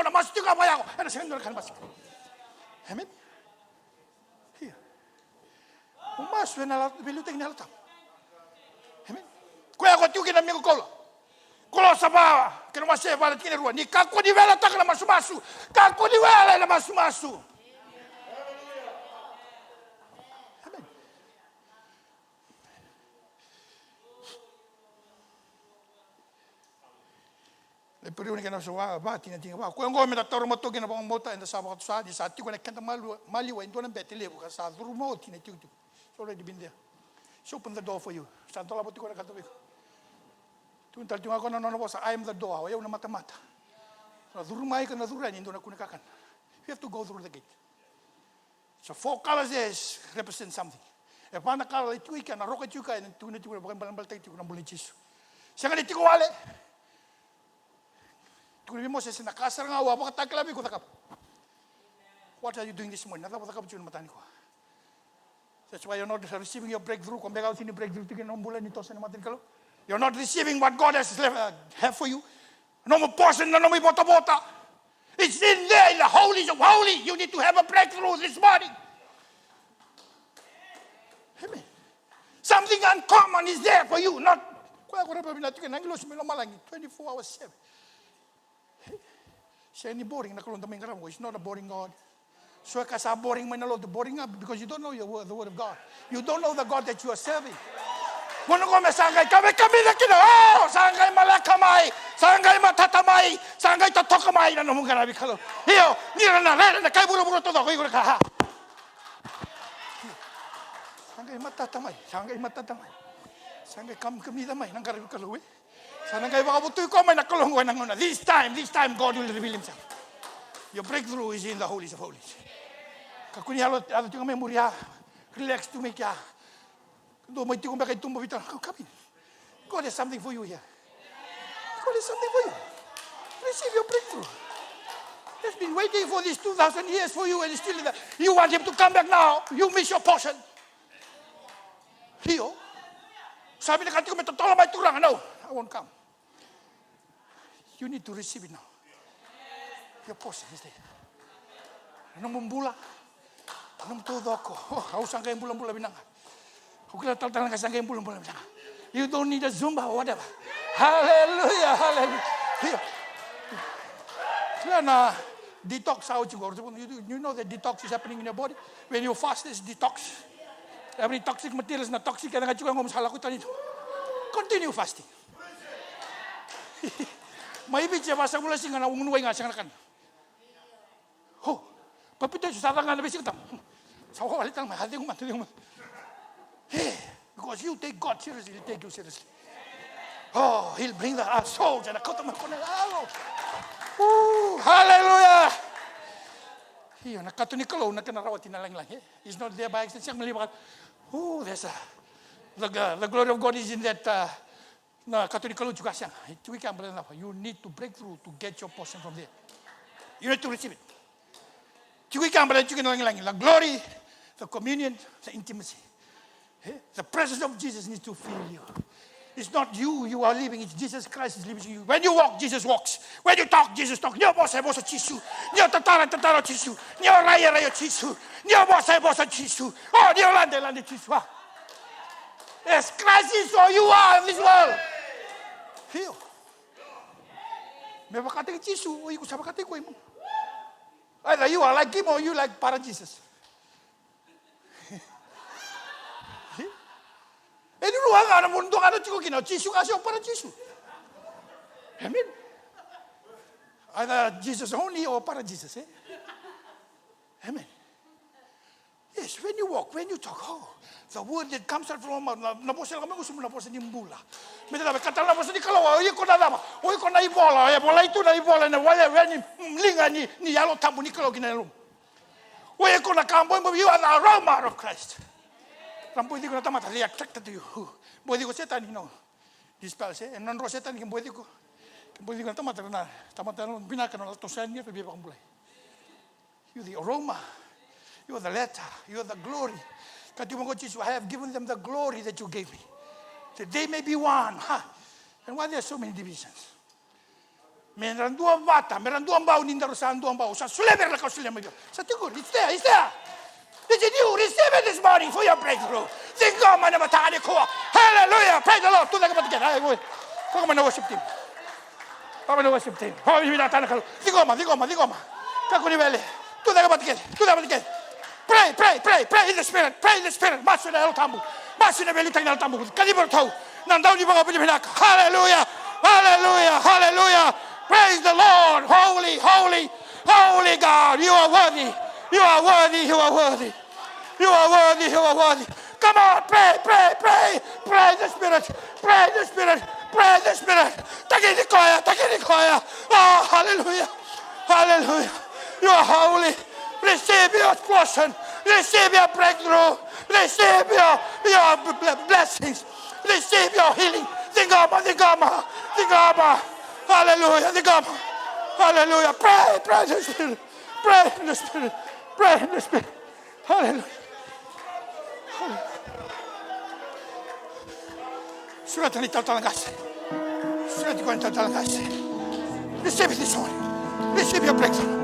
Amen. Here. Amen. Kuya ko tiukin na mingo kolo. Kolo sa bawa. Kino masaya wala tine ruwa. Ni kako ni wala taka na masu-masu. Kako ni wala na masu-masu. Amen. Le periune kena sa ba tina ba. Kuya ngo meta toro moto kena bang mota enda sa ba sa di sa tiku na kenta mali wa indona bete lebu ka sa duru mo tina tiu. It's already been there. She opened the door for you. Santola boti ko na katabi ko. Tuntal tunga ko na I am the door. Ayaw na mata-mata. Nadurumay ka naduran, hindi na kunakakan. You have to go through the gate. So 4 colors there represent something. E pana kala itu ikan na roka juga and tuna juga bukan balan-balan itu na bulin Yesus. Sanga di tiko wale. Tuna mo sa nakasar nga wa baka taklabi ko takap. What are you doing this morning? Nata ko takap tuna matani ko. That's why you're not receiving your breakthrough. Kung bagaw sini breakthrough tikin ng bulan nito sa natin kalo. You're not receiving what God has have for you. No more portion, no more bota-bota. It's in there, in the holies of holy. You need to have a breakthrough this morning. Amen. Something uncommon is there for you. Not 24 hours 7. Siya ni boring. It's not a boring God. So kasa boring mo na Lord, boring up because you don't know the word of God. You don't know the God that you are serving. Kuno ko mesangay kami na kino. Oh, sangay malakamay, sangay matatamay, sangay totokamay na nung garabi kalo. Hiyo, nira na kay buro-buro todo ko ka. Sangay matatamay. Sangay kami damay nang garabi kalo. Sangay baka butoy ko may nakulungan ng una. This time God will reveal himself. Your breakthrough is in the holies of holies. Kakuni halo tinga memoria. Relax to make ya. God has something for you here. God has something for you. Receive your breakthrough. He's been waiting for this 2,000 years for you, and he's still in there. You want him to come back now. You miss your portion. Hiyo. Sabi na kanti ko may totoo may turang. No, I won't come. You need to receive it now. Your portion is there. Anong mumbula? Anong todo ako? Hausang kayong bulang-bulang binang. You don't need a Zumba or whatever. Hallelujah, hallelujah. Detox out. You know that detox is happening in your body. When you fast, it's detox. Every toxic material is not toxic. Continue fasting. Maibig siya basa mula singa na ungunuay nga siya nakan. Ho, papito siya sarang nga nabisi ko tam. So I tell my husband, hey, because you take God seriously, He'll take you seriously. Oh, He'll bring our souls and hallelujah. Here, nakatunikalo, nakanarawatin na lang. He's not there by accident. Oh, there's the glory of God is in that. Katolikalo juga siang. You need to break through to get your portion from there. You need to receive it. The glory, the communion, the intimacy. The presence of Jesus needs to fill you. It's not you are living, it's Jesus Christ is living in you. When you walk, Jesus walks. When you talk, Jesus talks. Nyo bosa chisu. Nyo tatara chisu. Nyo raya chisu. Nyo bosa chisu. Oh, nyo lande chisu. Yes, Christ is who you are in this world. Here. May bakating chisu. O iku sabakating ko imo. Either you are like him or you like para Jesus. Eh di luar ada mundo ada chico kina chisu kasih para chisu. Amen. Either Jesus only or para Jesus. Amen. Yes, when you walk, when you talk, the word that comes out from our mouth, naposa kami gusto mo naposa ni mbula. Mita dapat kata naposa ni kalawa, oy ko na dama, oy ko na ibola, bola itu na ibola na wala when linga ni yalo tambo ni kalawa ginalum. Oy ko na kambo mo you are the aroma of Christ. Rampo di ko na tamata they attracted to you. Bodi ko setan no. Dispel se, non ro setan ki bodi ko. Bodi ko na tamata no binaka no tosan niya pebi pakambulay. You the aroma. You are the letter. You are the glory. I have given them the glory that you gave me. That they may be one. And why there are so many divisions? Meranduan bata, meranduan bau ninda rosanduan bau. Sa suleber la kausuleber. Sa tigur, it's there, it's there. Did you receive it this morning for your breakthrough? Sing God, man, hallelujah. Praise the Lord. Come on, worship team. Come on, worship team. Pray in the spirit. Pray in the spirit. Hallelujah. Hallelujah. Hallelujah. Praise the Lord. Holy, holy, holy God. You are worthy. You are worthy. You are worthy. You are worthy. You are worthy. Come on, pray. Pray in the spirit. Pray in the spirit. Pray in the spirit. Takinikoya. Oh, hallelujah. Hallelujah. You are holy. Receive your portion. Receive your breakthrough. Receive your blessings. Receive your healing. Thingama. Hallelujah. Hallelujah. Pray in the spirit. Pray in the spirit. Pray in the spirit. Hallelujah. Surat ni tatalangase. Surat ko tatalangase. Receive it this morning. Receive your breakthrough.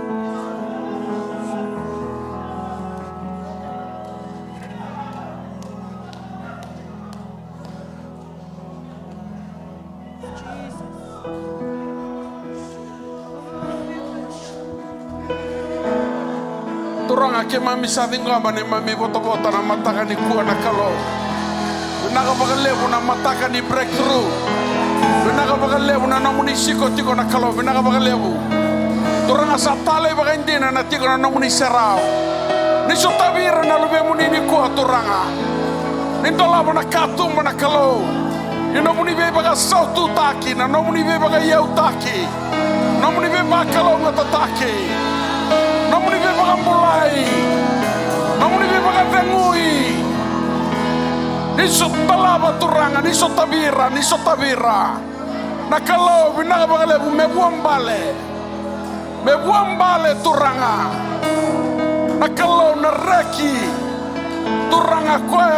Turanga ke mami savinga mane mami bota na mataka ni kuwa na kalo. Naka bagalebu na mataka ni breakthrough. Naka bagalebu na namuni siko tiko na kalo. Naka bagalebu. Turanga satale bagandina na tiko na namuni serao. Ni sotavira na lube muni ni kuwa turanga. Ni dolabo na katumba na kalo. Ni namuni be baga sautu taki na namuni be baga yau taki. Namuni be baga kalo ngatataki. Namuni be baga mulai. Namuni be baga vengui. Niso talaba turanga, niso tabira. Nakalo binaga bagalebu mebuambale turanga. Nakalo nareki turanga koe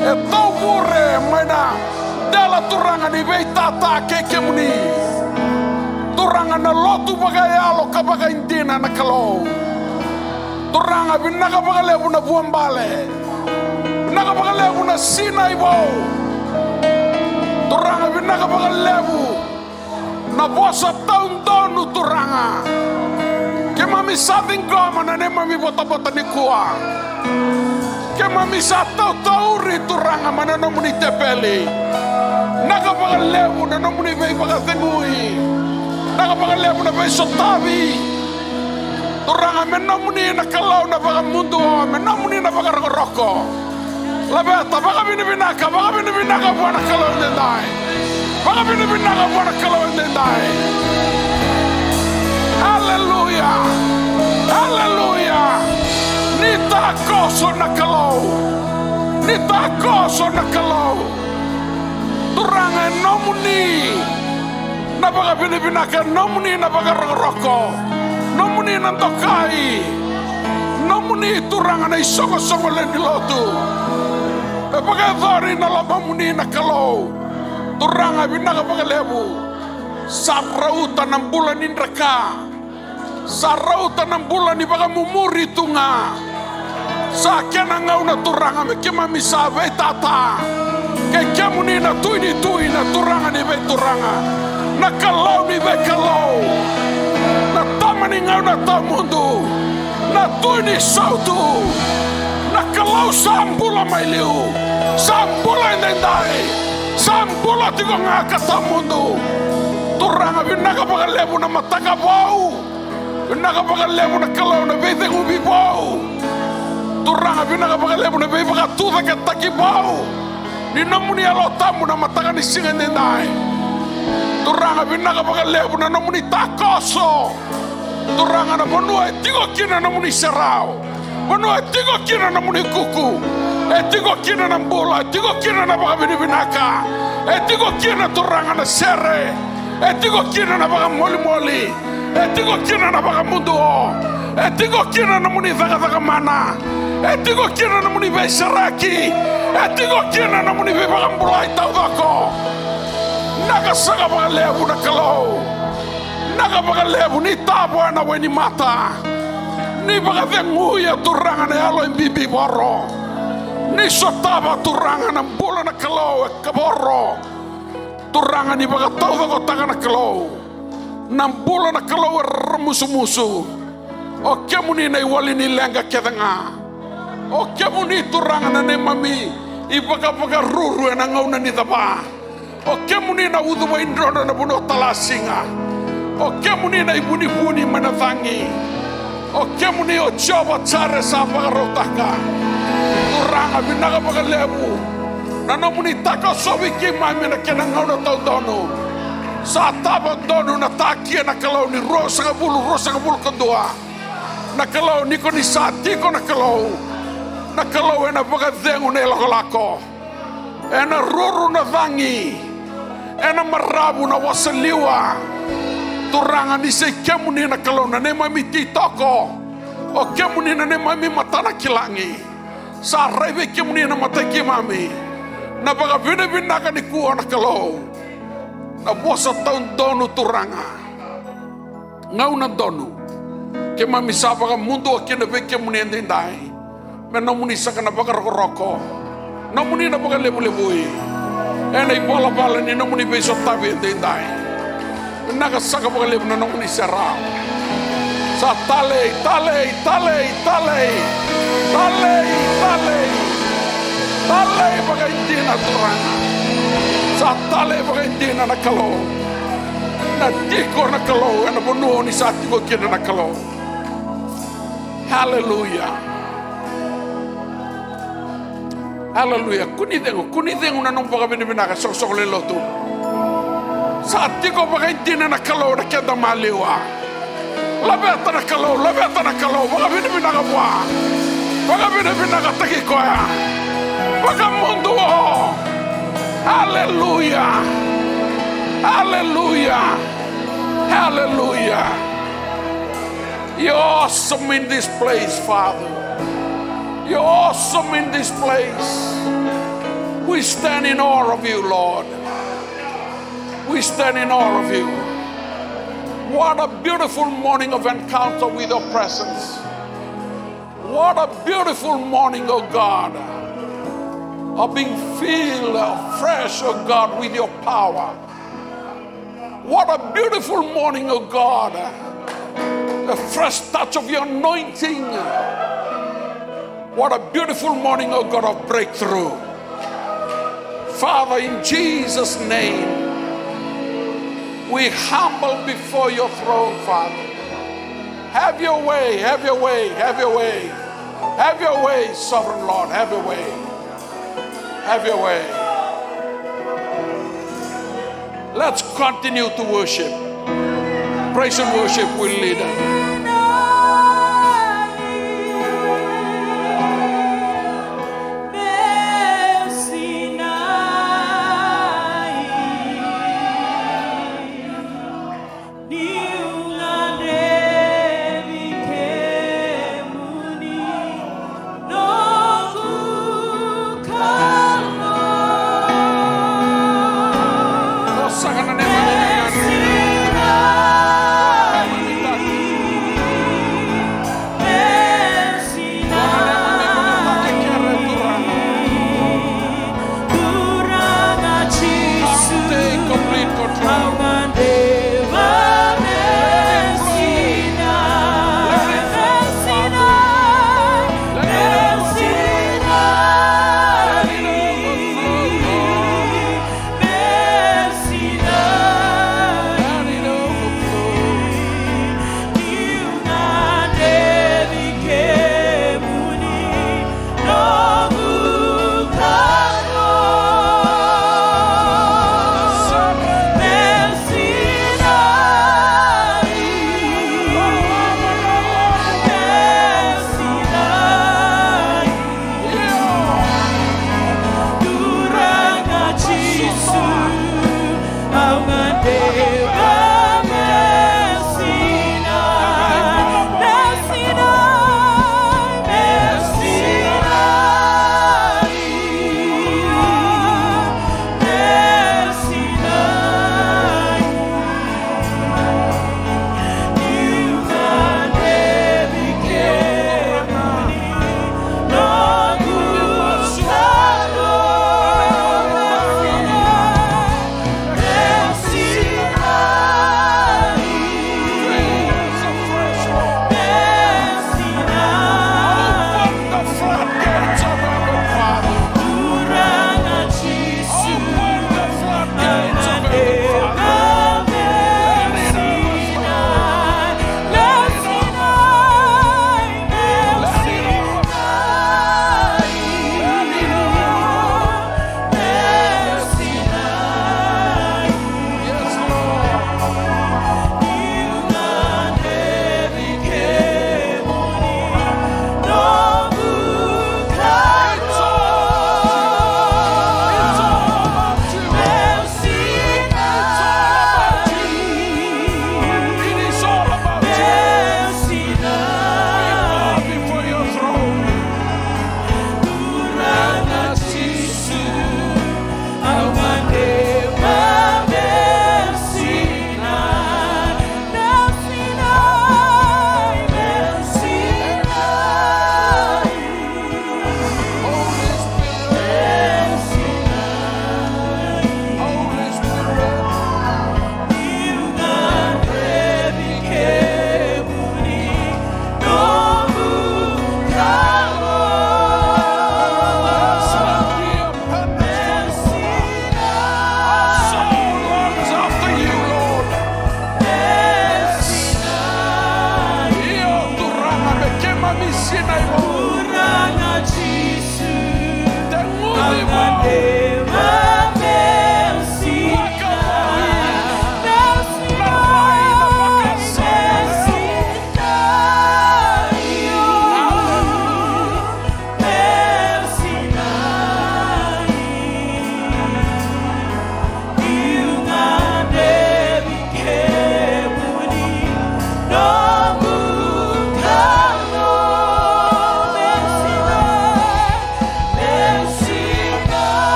e taubure maina dela turanga ni beitata kekemuni. Turanga na lotu bagayalo kabaga indina nakalo. Turanga binaga bagalebu na buambale. Binaga bagalebu na sina ibo. Turanga binaga bagalebu na bosa taundonu turanga. Ke mami sabing goma na ne mami bota ni kuwa. Ke mami sa tauri turanga mana nomuni tepeli. Naga bagalebu na nomuni bei bagatengui. Naga bagalebu na bei sotavi. Turanga me namuni na kalau na baka mundo me namuni na baka roko. Labeta baka binibinaka buana kalau ndai. Baka binibinaka buana kalau ndai. Hallelujah. Hallelujah. Nita koso na kalau. Nita koso na kalau. Turanga namuni na baka binibinaka namuni na baka roko. Namuni nantokai, namuni turanga na isongo lendi lotu. Epaga thori na labamuni na kalau, turanga binaga pagalebu. Sarauta ng bulan indraka, sarauta ng bulan ibaga mumuri tunga. Sa kenangaw na turanga me kemami sabe tata. Kekemuni na tuini na turanga ni be turanga. Na kalau ni be kalau. Na tamaningaw na tamundo, na tuini sautu, na kalau sambula mailiu, sambula indendai, sambula tigo ngaka tamundo. Turanga binaga pagalebu na mataka bau, binaga pagalebu na kalau na bete ubi bau. Turanga binaga pagalebu na bete pagatuda kataki bau. Ni namuni alotamu na mataka ni singa indendai. Turanga binaga pagalebu na namuni takoso. Turanga na bonua etigo kina namuni serau. Bonua etigo kina namuni kuku. Etigo kina na mbola, etigo kina na baka binibinaka. Etigo kina turanga na sere. Etigo kina na baka moli. Etigo kina na baka munduo. Etigo kina namuni daga mana. Etigo kina namuni besaraki. Etigo kina namuni baka mbola itaudako. Nagasaga baka lebu na kalau. Naga baka lebu ni tabo na weni mata. Ni baka venguya turanga na alo imbibi boro. Ni sotaba turanga na bola na kalau kaboro. Turanga ni baka tau ko tanga na kalau. Na bola na kalau musu. O kemuni na iwali ni lenga kedanga. O kemuni turanga na ne mami. Ibaka ruru na ngauna ni taba. O kemuni na udwa indrono na buno talasinga. O kemuni na ibuni manathangi. O kemuni o choba tsare sa pagarotaka. Turanga binaga pagalebu. Nanamuni taka sobi kimami na kenangaw na taudono. Sa taba dono na takia na kalau ni rosa kabulu kedua. Na kalau ni ko ni sati ko na kalau. Na kalau na pagadengu na lako. Ena ruru na thangi. Ena marabu na wasaliwa. Turanga ni se kemuni na kalau na mami titoko. O kemuni na mami matana kilangi. Sa rebe kemuni na mataki mami. Na baga bina ni kuwa na kalau. Na bosa taon donu turanga. Ngau na donu. Ke mami sa baga mundo akina be kemuni ndai. Menamuni sa kana baga roko. Namuni na baga lebu-lebui. Ena ibola ni namuni be so tabi ndai. Naga saka baka lebu na namuni serau. Sa tale baka indina turanga. Sa tale baka indina na kalau. Na tiko na kalau. Ena bonuo ni sa tiko kina na kalau. Hallelujah. Hallelujah. Kunidengu na nung baka binibinaka. Sok lelo tu. Sa tiko baka indina na kalau na kenda maliwa. Labeta na kalau. Baka binibinaka buwa. Baka binibinaka takikoya. Baka mundo. Hallelujah. You're awesome in this place, Father. You're awesome in this place. We stand in awe of you, Lord. We stand in awe of you. What a beautiful morning of encounter with your presence. What a beautiful morning, oh God, of being filled fresh, oh God, with your power. What a beautiful morning, oh God, a fresh touch of your anointing. What a beautiful morning, oh God, of breakthrough. Father, in Jesus' name, we humble before your throne, Father. Have your way, have your way, have your way. Have your way, sovereign Lord, have your way. Have your way. Let's continue to worship. Praise and worship will lead us.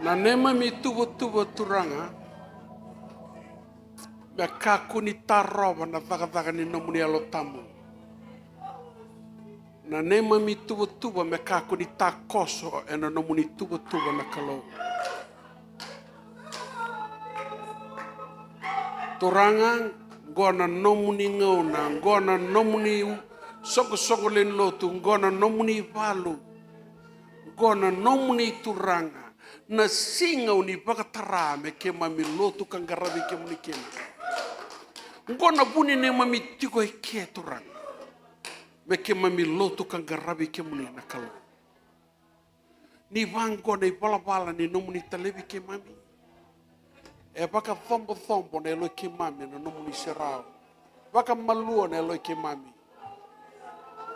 Na nema mi tuwa turanga. Me kaku ni taroba na daga ni nomuni alo tamu. Na nema mi tuwa me kaku ni takoso e na nomuni tuwa na kalau. Turanga gona nomuni ngauna, gona nomuni soko len lotu, gona nomuni balu, gona nomuni turanga. Na singa uni bakatara me ke mami lotu kangarabi ke muni kena. Gona buni ne mami tiko e ke turanga. Me ke mami lotu kangarabi ke muni na kalau. Ni vango ne bala ni nomuni talebi ke mami. E baka thombo ne loi ke mami na nomuni serao. Baka malua ne loi ke mami.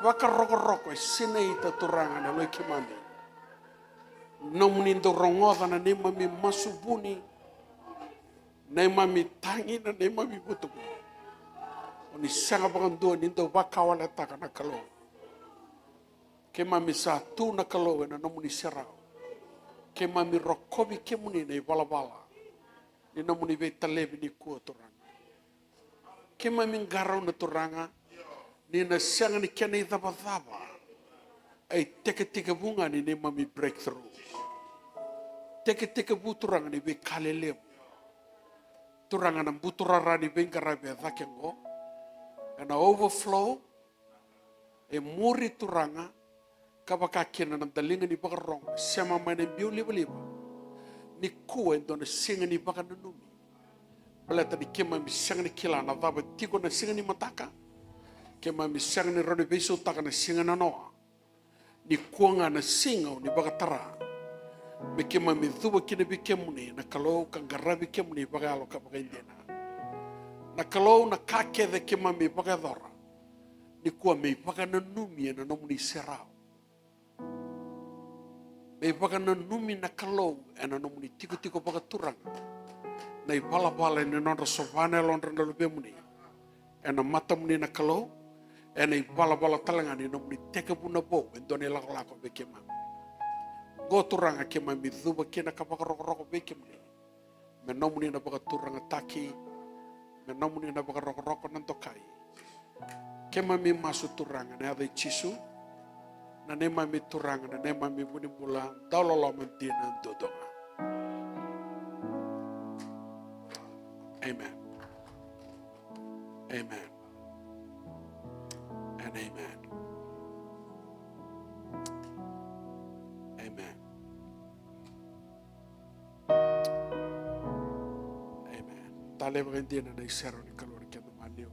Baka roko e sineita turanga ne loi ke mami. Nomuni ndo rongoda na ne mami masubuni. Ne mami tangi na ne mami butuku. Oni sanga bakandua ni ndo bakawala taka na kalo. Ke mami sa tu na kalo na nomuni serao. Ke mami rokobi ke muni na bala. Ni nomuni ve talebi ni kua turanga. Ke mami ngarau na turanga. Ni na sanga ni kena i dhaba. Ai teke bunga ni ne mami breakthrough. Teke buturanga ni ve kalelemu. Turanga na buturara ni ve ngarabi a dhakengo. Na overflow. E muri turanga. Kabaka kena na dalinga ni bakarong. Siama mana biu liba. Ni kua endo na singa ni baka nanumi. Balata ni kema mi singa ni kila na dhaba tiko na singa ni mataka. Kema mi singa ni rani beso taka na singa na noa. Ni kuanga na singa ni baka tara. Me kema mi dhuba kina bi kemuni na kalau kangarabi kemuni baka alo ka baka indena. Na kalau na kake de kema mi baka dhora. Ni kua me baka nanumi na nomuni serao. Me baka nanumi na kalau ena nomuni tiko baka turanga. Na bala ni nonda sovane londra na lube muni. Ena mata muni na kalau. Ena bala talanga ni nomuni teke buna bo. Endone lako beke mami. Go turanga ke mami dhuba kena kapaka roko beke muni. Me nomuni na baka turanga taki. Me nomuni na baka roko nantokai. Ke mami masu turanga na ada chisu. Na ne mami turanga na ne mami buni mula. Daulolo mentina dodonga. Amen. Amen. And amen. Amen. Amen. Tale bagandina na isero ni kalori kaya maliw.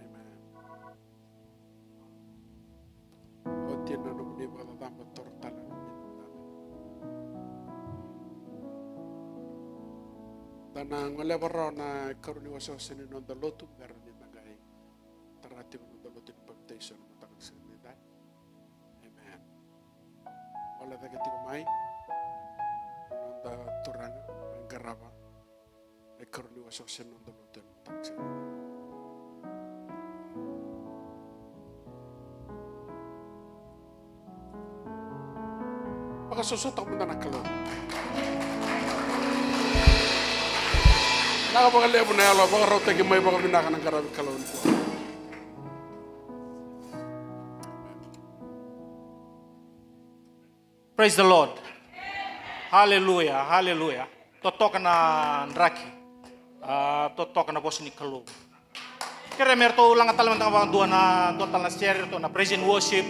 Amen. O tiyan na nung ni batatamba tortala. Dana ngole baro na karuni waso sini non dalotu berni nagai tarati non dalotu baptism matakan sini dan. Amen. Wala dagiti kumai non da turang garaba e karuni waso sini non dalotu matakan sini. Baka susot ako muna nakalo. Naka baka lebo na yalo, baka rote ki may baka binaka ng karabi kalawin ko. Praise the Lord. Hallelujah, hallelujah. Totoka na nraki. Totoka na bos ni kalu. Kere merto ulang atal mentang bang dua na total na share to na praise and worship.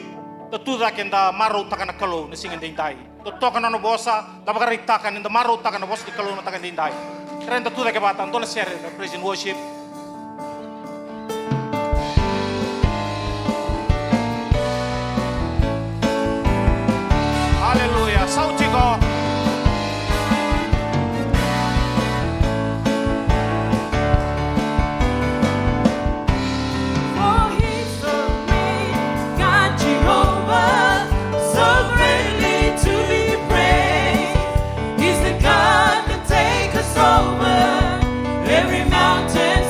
Totuda kenda maru taka na kalu na singin dindai. Totoka na no bosa, dapat karitakan inda maru taka na bos ni kalu na taka dindai. Renda tudo que bata, don't share the praise and worship. Hallelujah, saúde go. For he's so great, God Jehovah, so greatly to be praised. He's the God that takes us over every mountain.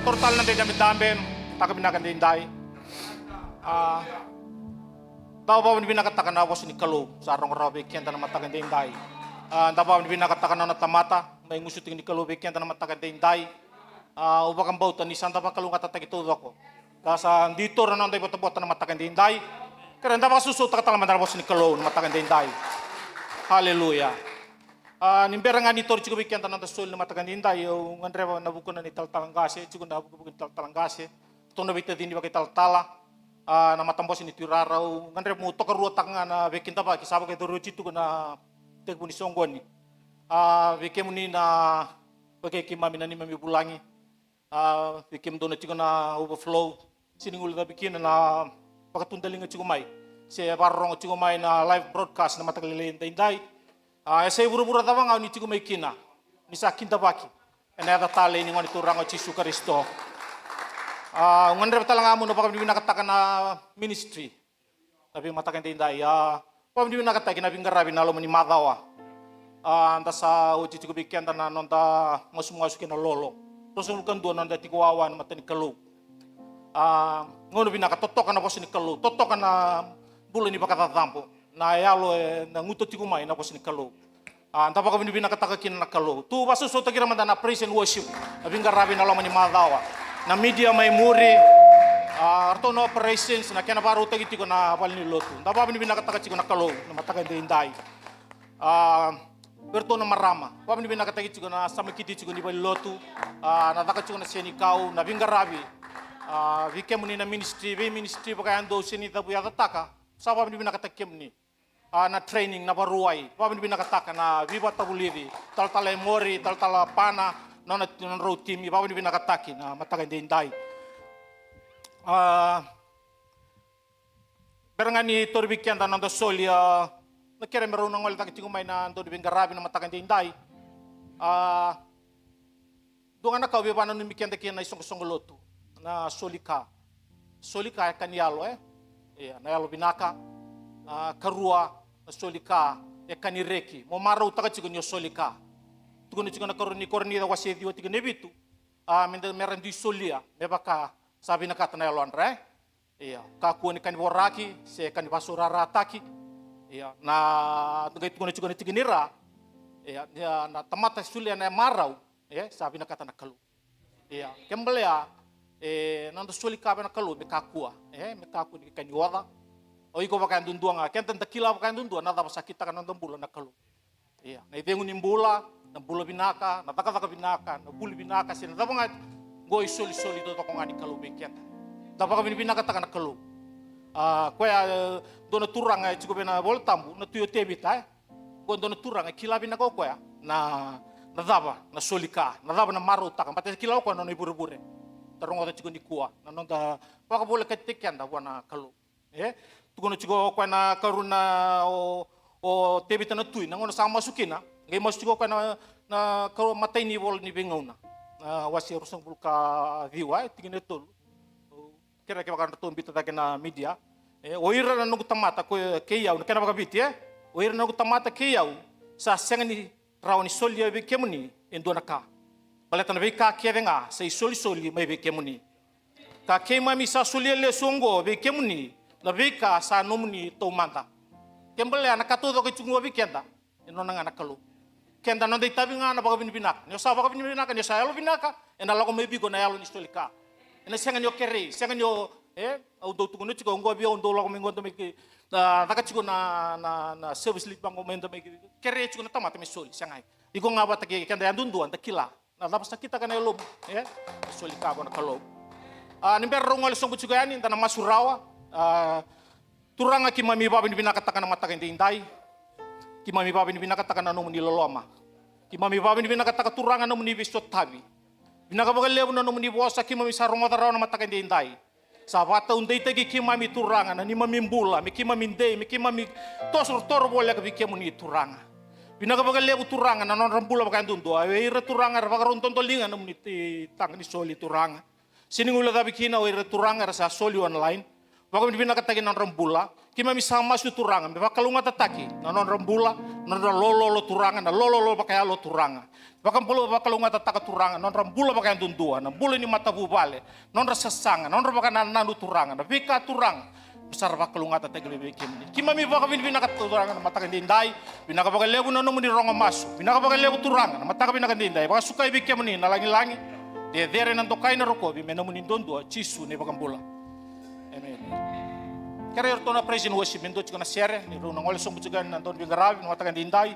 total nanti kami damben, tak kami nakan dindai. Tahu bahwa bina katakan awas ni kalau sarong rabe kian tanah mata kan dindai. Tahu bahwa bina katakan anak tamata, may ngusuting ni kalau kian tanah mata kan dindai. Ubah bau tani santa pa kalau kata tak itu doko. Dasa dito na nanti buat tanah mata kan dindai. Karena tahu susu tak tahu mana awas ni kalau mata kan dindai. Haleluya. Nimberangan ni tor cukup kian tanah tasul mata kan dindai. Ngandre na buku na ni talangase, cukup na buku talangase. Tong na bita dindi pakai tala. Nama tambos ini tirarau ngandre mu toka ruo tanga na bekin tapa ki sabo ke do rucitu na tek buni songgon ni bekem ni na bagi ki mami nani mami bulangi bekem do na tigo na overflow siningul da bikin na pakatundalinga tigo mai se barrong tigo mai na live broadcast na matagalele indai se buru-buru tawang ni tigo mai kina ni sakin tabaki ena da tale ni ngoni turang o Yesus Kristo. Ngandre talang amu no pakam dibina katakan na ministry. Tapi matakan tindai pakam dibina katakan na bingarabi na lo mani madawa. Anta sa uji tigo bikian na nonta masuk na lolo. Terus kan dua nonta tigo awan matani kalu. Ngono bina katotokan na posini kalu. Totokan na bulan ni bakata tampo. Na yalo na nguto tigo mai na posini kalu. Anta pakam dibina katakan na kalu. Tu basu so takira mandana praise and worship. Na bingarabi na lo mani madawa. Na media may muri arto no operations na kena baru tagi ko na balni lotu da ba bini binakataka ko na kalo na matakan dindai berto na marama ba bini binakatagi ko na samakiti ko ni bali lotu na taka ko na senikau na bingarabi vikemuni na ministry baka ando sini tabu ya taka sa ba bini binakataki ni na training na baruai ba bini binakataka na viva tabulivi tal mori tal pana nona road team ibawa ni binakataki na matagan dindai. Berangan ni torbikian dan nando solia na kere meron ngol tak tingumay na ando di bingarabi na matagan dindai. Doon anak kau bibanan ni mikian takin na isong lotu na solika. Solika kanyalo na yalo binaka karua na solika kanireki. Mo maraw taga chigo nyo solika. Tugon na korni da wasi diwa tiga nebitu. Meran di solia, mebaka sabi na kata na yalon re. Iya, kakuan ni kaniboraki, se kanibasura rataki. Iya, na tugon na tiga nira. Iya, na tamata solia na marau. Iya, sabi na kata na kalu. Iya, kembali nando soli kabe na kalu me kakua. Me ni kaniwada. O iko baka ndunduanga, kenten takila baka ndundua na dapat sakita kan nando bula na kalu. Iya, na ibengu nimbula na bula binaka, na taka binaka, na buli binaka sila. Dapat nga, goy soli to ko nga ni kalu bekian. Dapat kami binaka taka na kalu. Kaya doon na turang ay chiko na bol tambu, na tuyo tebita doon na turang ay kilabi na ko kaya na daba, na soli ka, na daba na maru taka. Pati kilaw ko na ibure-bure. Tarong ko chiko ni kuwa, na nung da baka bola katikian da na kalu. Tugon chiko ko na karuna o tebita na tuy, nangono sa masukin na. Ngayon mas ko na karo matay ni wol ni bengaw na. Wasi rusang bulka diwa tingin ito. Kira baka naton bita ta na media. Oira na nugo tamata ko keyaw na kana baka biti Oira na nugo tamata keyaw sa sengani raw ni solya be kemuni endo na ka. Balata na be ka kevenga sa soli may be kemuni. Ka kema mi sa solya le songo be kemuni na be ka sa nomuni to manta. Kembali na katudo ko chungo be kenda. Eno na nga nakalu. Kenda no dei tabi nga na baka binibinak. Nyo sa baka binibinaka, nyo sa yalo binaka. Ena lako may bigo na yalo ni stolika. Ena sengan nyo kere, sengan nyo, au do tukuno chiko, ngo biyo, ndo lako may ngonto may naka chiko na service lead bang ngomento may kere chiko na tamata may soli, siyangay. Iko nga ba taki, kenda yan dunduan, takila. Na tapos nakita ka na yalom, stolika ko na kalom. Nimber rongol song chiko yan, na masurawa. Turang aki mami baba ni binakatakan na matakan dindai. Ki mami baba ni binakatakan na nomu niloloma. Ki mami baba ni binakataka turangan nomu ni bisot tabi. Binakabagal lewo na nomu ni bosa ki mami sarong mataraw na matakan dindai. Sa bata unday tagi ki mami turangan na ni mami mbula, mi ki mami ndey, mi ki mami tosor boleh ka bikemo ni turangan. Binakabagal lewo turangan na non rambula bakan dundo. Ay ira turangan bakaron tontolingan nomu ni tang ni soli turangan. Siningula tabi kina o ira turangan sa soli online. Baka binibina katagi ng rambula, kima misama su turangan, baka kalunga tataki, na non rambula, non lolo turangan, na lolo baka lo turangan. Baka pulo baka kalunga tataka turangan, non rambula baka dundua, na bula ni mata bubale, non rasasanga, non baka nananu turangan, na bika turang, besar baka kalunga tatagi bikin. Kima mi baka binibina katurangan, na mata kandindai, binaka baka lebu na nomuni ronga masu, binaka baka lebu turangan, na mata binaka kandindai, baka sukai bikin muni, na langi-langi, dia dere nan tokai na roko, bi menomuni dundua, cisu ni baka bula. Amen. Kaya ito na praise and worship, ito chika na share, ni Runa ngole song bujugan nandun bingarabi, matakan diinday.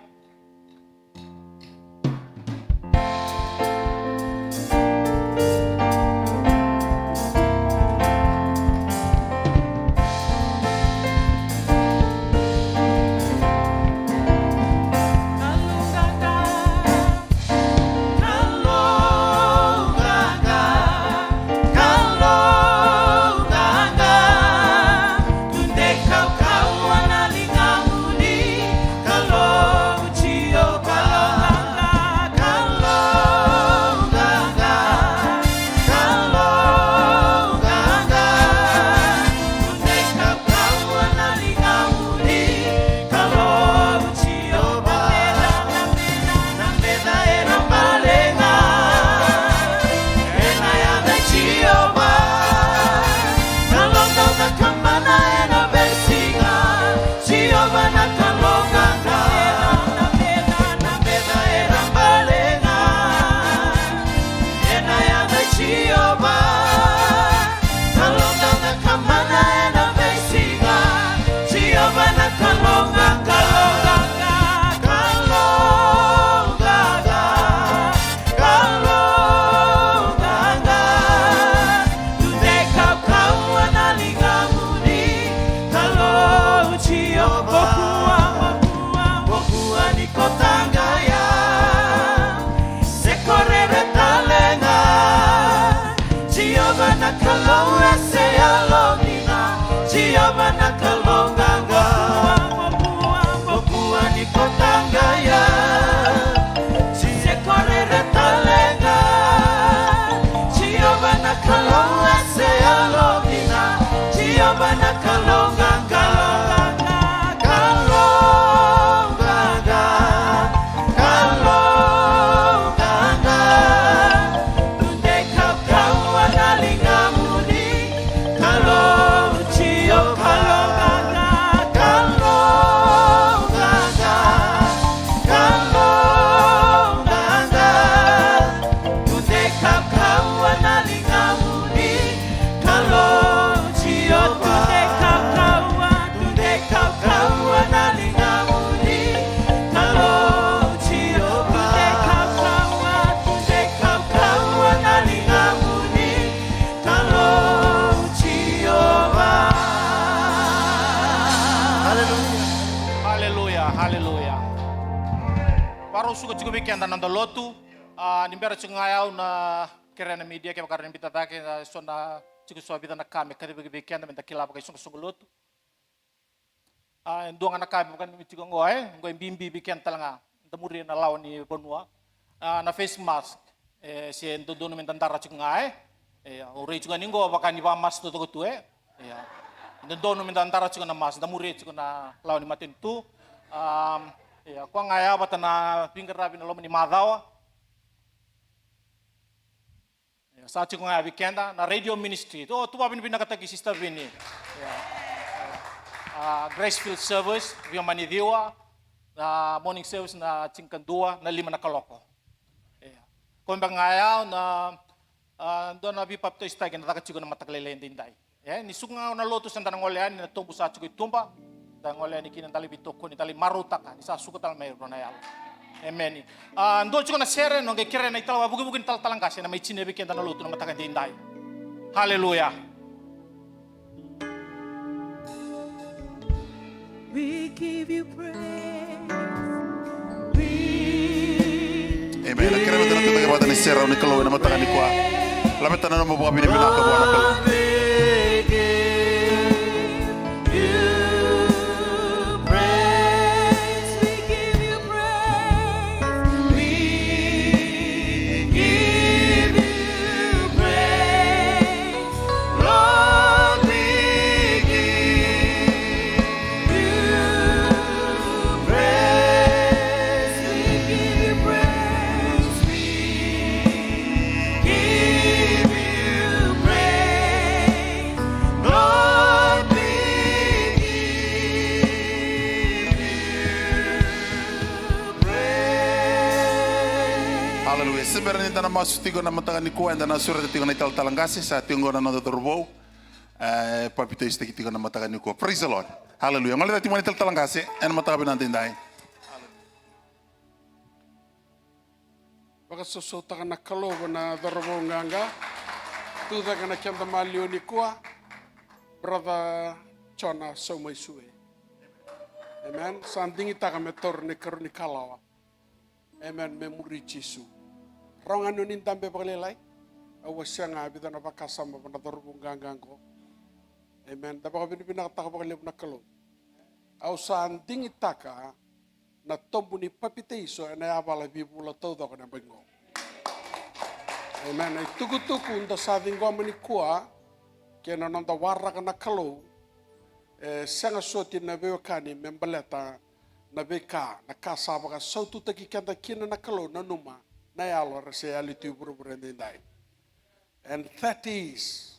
Suka juga bikin tanah lotu, nimbera cengayau na keren media kayak karena kita tak sona cukup suabi tanah kami kali bagi bikin dan minta kilap pakai sungguh lotu. Dua anak kami bukan cukup ngoy bimbi bikin talanga, temuri na lawan ni benua, na face mask, si ento dono minta tentara cukup ngoy, uri cukup ninggo bahkan ni mas tu tu ento dono minta tentara cukup na mas, temuri cukup na lawan ni matin tu. Ya, kuang ngaya bata na pinggir rabi na loma ni Madawa. Ya, saat cikung ngaya bikenda na radio ministry. Oh, tu babin pinakatagi sister Vinny. Ya. Gracefield service, via Manidiwa, na morning service na cingkan dua na 5 na kaloko. Ya. Kung bang ngaya na doon na bipapto istay na takachiko na mataglelayan dinday. Ya, ni sungaw na lotus na tanangolean na tumbo sa chiko itumba. Dan oleh ni kini tali bitoko ni tali marutaka ni sa suka tal mai ronayal. Amen. Ando chuko na share no ge kire na itala bugi tal talangkase na mai chine bikin tan lutu na matakan dindai. Hallelujah. We give you praise. Amen. Kira betul kita kebatan ni share ni kalau na matakan ni kwa. Lamet tanan mo buka binibina ka buana ka. Hallelujah. Sebenarnya tanah masuk tiga nama tangan ni kuat dan nasur tiga nama talangasi saat tiga nama nada terbau. Papito istri tiga nama tangan ni kuat. Praise the Lord. Hallelujah. Malah tiga nama talangasi. Nama tangan nanti ndai. Baka sosota kana kalo na terbau nganga. Tu dah kana kian tamalio ni kuat. Brother Chona somai suwe. Amen. Sanding ita kami tor ni keruni kalawa. Amen. Memori Yesus. Rong anu ni tambe pakalelai. Awasya nga bida na pakasama pa na torubong ganggang ko. Amen. Dapat ka pinakataka pakalelai na kalo. Aw sanding ita ka na tombo ni papiteiso na yabala bibula todo ka na bengo. Amen. Ay tugu-tugu nda sading ko manikua kaya na nanda warra ka na kalo. Sanga soti na bewakani membaleta na beka na kasaba ka sautu taki kanda kina na kalo na numa na yalo rasa yali tu buru-buru ndai. And that is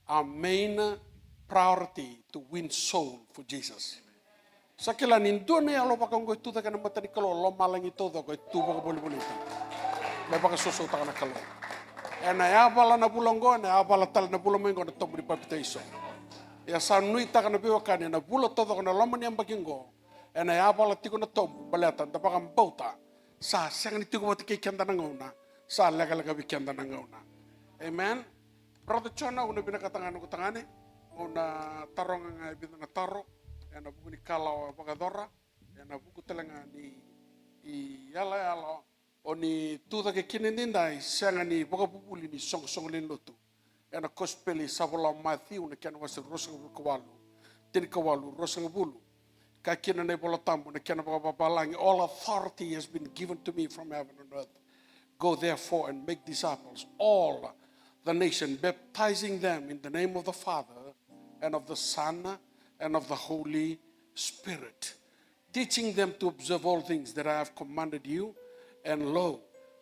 our main priority to win soul for Jesus. Sakila nindo na yalo baka ngo tu taka na mata ni kalo lo malangi todo ko tu baka boli-boli ta. Na baka soso taka na kalo. Na yabala na bulongo na yabala tal na bulomengo na tobu di papiteiso. Ya sanui taka na bewakani na bulo todo na lomani ang bagingo. Na yabala tiko na tobu baleta na baka mbauta. Sa siyang nito ko mati kay kanda ng una. Sa laga-laga bikanda ng una. Amen. Brother Chona, una binakatangan ko tangani. Una tarong nga ibig na taro. Yan nabuko ni Kalaw Bagadora. Yan nabuko talaga ni yala-yala. O ni tuta kay kinindinday. Siya nga ni bagabubuli ni song-song linloto. Yan na kospeli sabula Matthew na kyan wasi rosang kawalu. Tinikawalu, rosang bulu. Kakina na ibolatambo na kaya nababalangi. All authority has been given to me from heaven and earth. Go therefore and make disciples, all the nation, baptizing them in the name of the Father and of the Son and of the Holy Spirit, teaching them to observe all things that I have commanded you. And lo,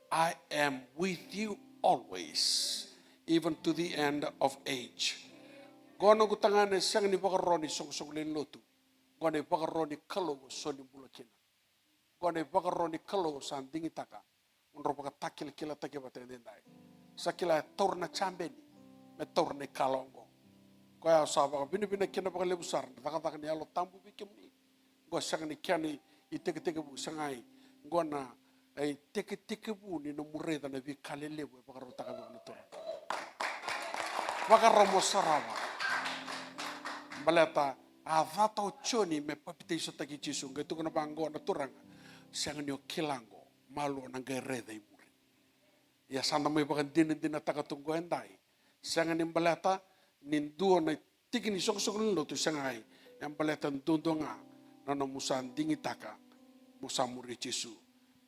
I am with you always, even to the end of age. Gono gutangane siyang ni bakaroni song-song linlotu. Gone bagaroni kalo soli bulakina. Gone bagaroni kalo sanding itaka. Unro baga takil kila take batendai. Sakila torna chambeni, me torne kalongo. Kaya sahabat bini kina baga lebusar. Taka ni alo tambu bikemni. Go sang ni kiani iteke bu sangai. Gona ay teke bu ni no mureda na bi kalelebu baga rota ka tor. Baga romo sarawa. Baleta avata ochoni me papite iso taki Yesu ngetu kuna bango na turanga siang nio kilango malu na ngereda imuri ya sana mo ibakan din taka tunggo endai siang ni baleta ninduo na tikini sok-sok lo tu sangai yang baleta ndondonga na musan dingitaka musamuri Yesu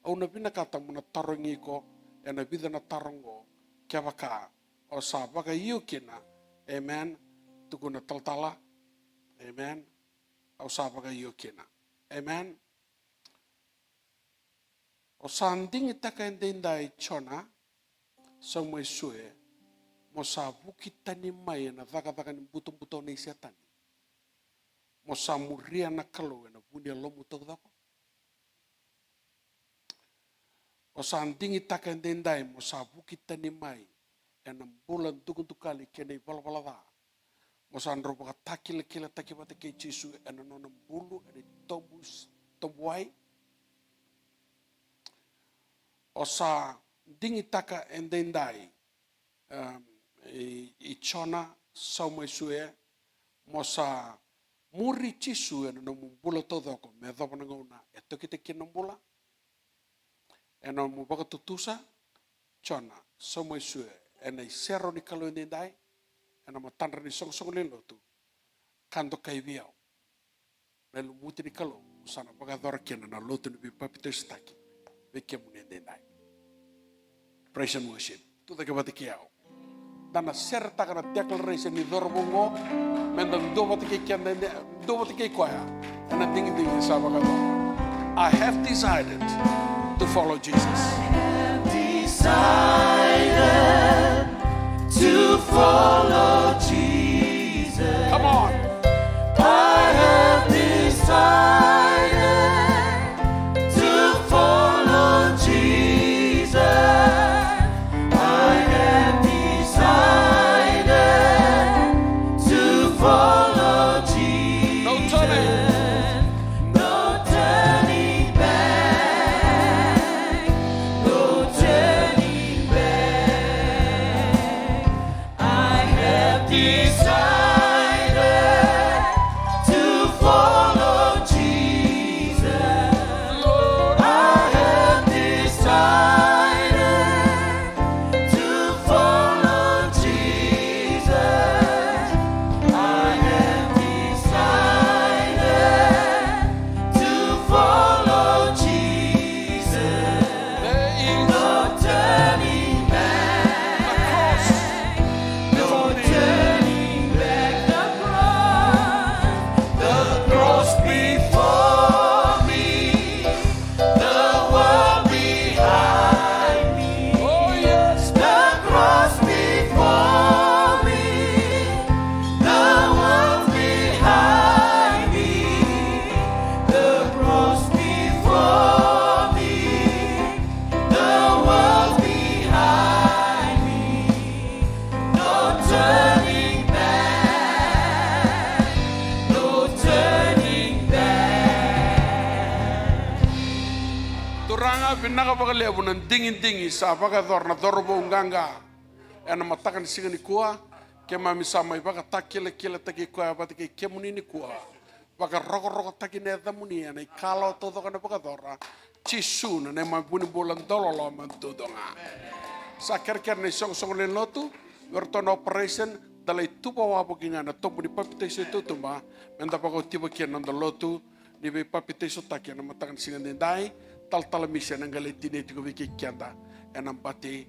au na binakata mo na tarongi ko ya na bida na tarongo kya baka o sa baka yukina amen tukuna taltala. Amen. Au sabaga yokena. Amen. O sanding itaka endendai Chona somai sue mo sabuki tani mai na vaka ni buto ni setani. Mo samuria na kalo na bunia lomu todako. O sanding itaka endendai mo sabuki tani mai na bulan tukali kene bala Mosan roba takil kila takibate ke Yesu ena nona bulu ena tobuai. Osa dingi taka endendai Chona somai sue mosa muri Yesu ena nomu bula todo ko me daba ngona eto kite kinambula ena mu baka tutusa Chona somai sue ena sero ni kalo endendai ena matandra ni song-song lelo tu kanto kai biao lelu muti ni kalo sana bagadora kena na lotu ni papito staki beke munendendai praise and worship tu da kabati kiao dana serta kana declaration ni dorbongo mendan do bati kenda do bati koya ena dingi sa bagadora I have decided to follow Jesus. Decided to follow Jesus. Come on. I have decided to follow Jesus. Pinaka pagalebu ng dingin-dingi sa pagkador na dorobo unganga. Ena matakan singa ni kuha. Ke mami samay baka takila-kila taki kuha pati ke kemuni ni kuha. Baka roko-roko taki neta muni ena ikalo todo kana pagkadora. Chisu na mabuni bolan dololo mantudonga. Sa kerker ni song-song len lotu. Werton operation dalay tupa wabukinga na topo ni papiteso tutuma. Menda pako tiba kian nanda lotu. Ni be papiteso taki na matakan singa ni dai. Tal-tal misi nang galit tineti ko wiki kianda. Enam pati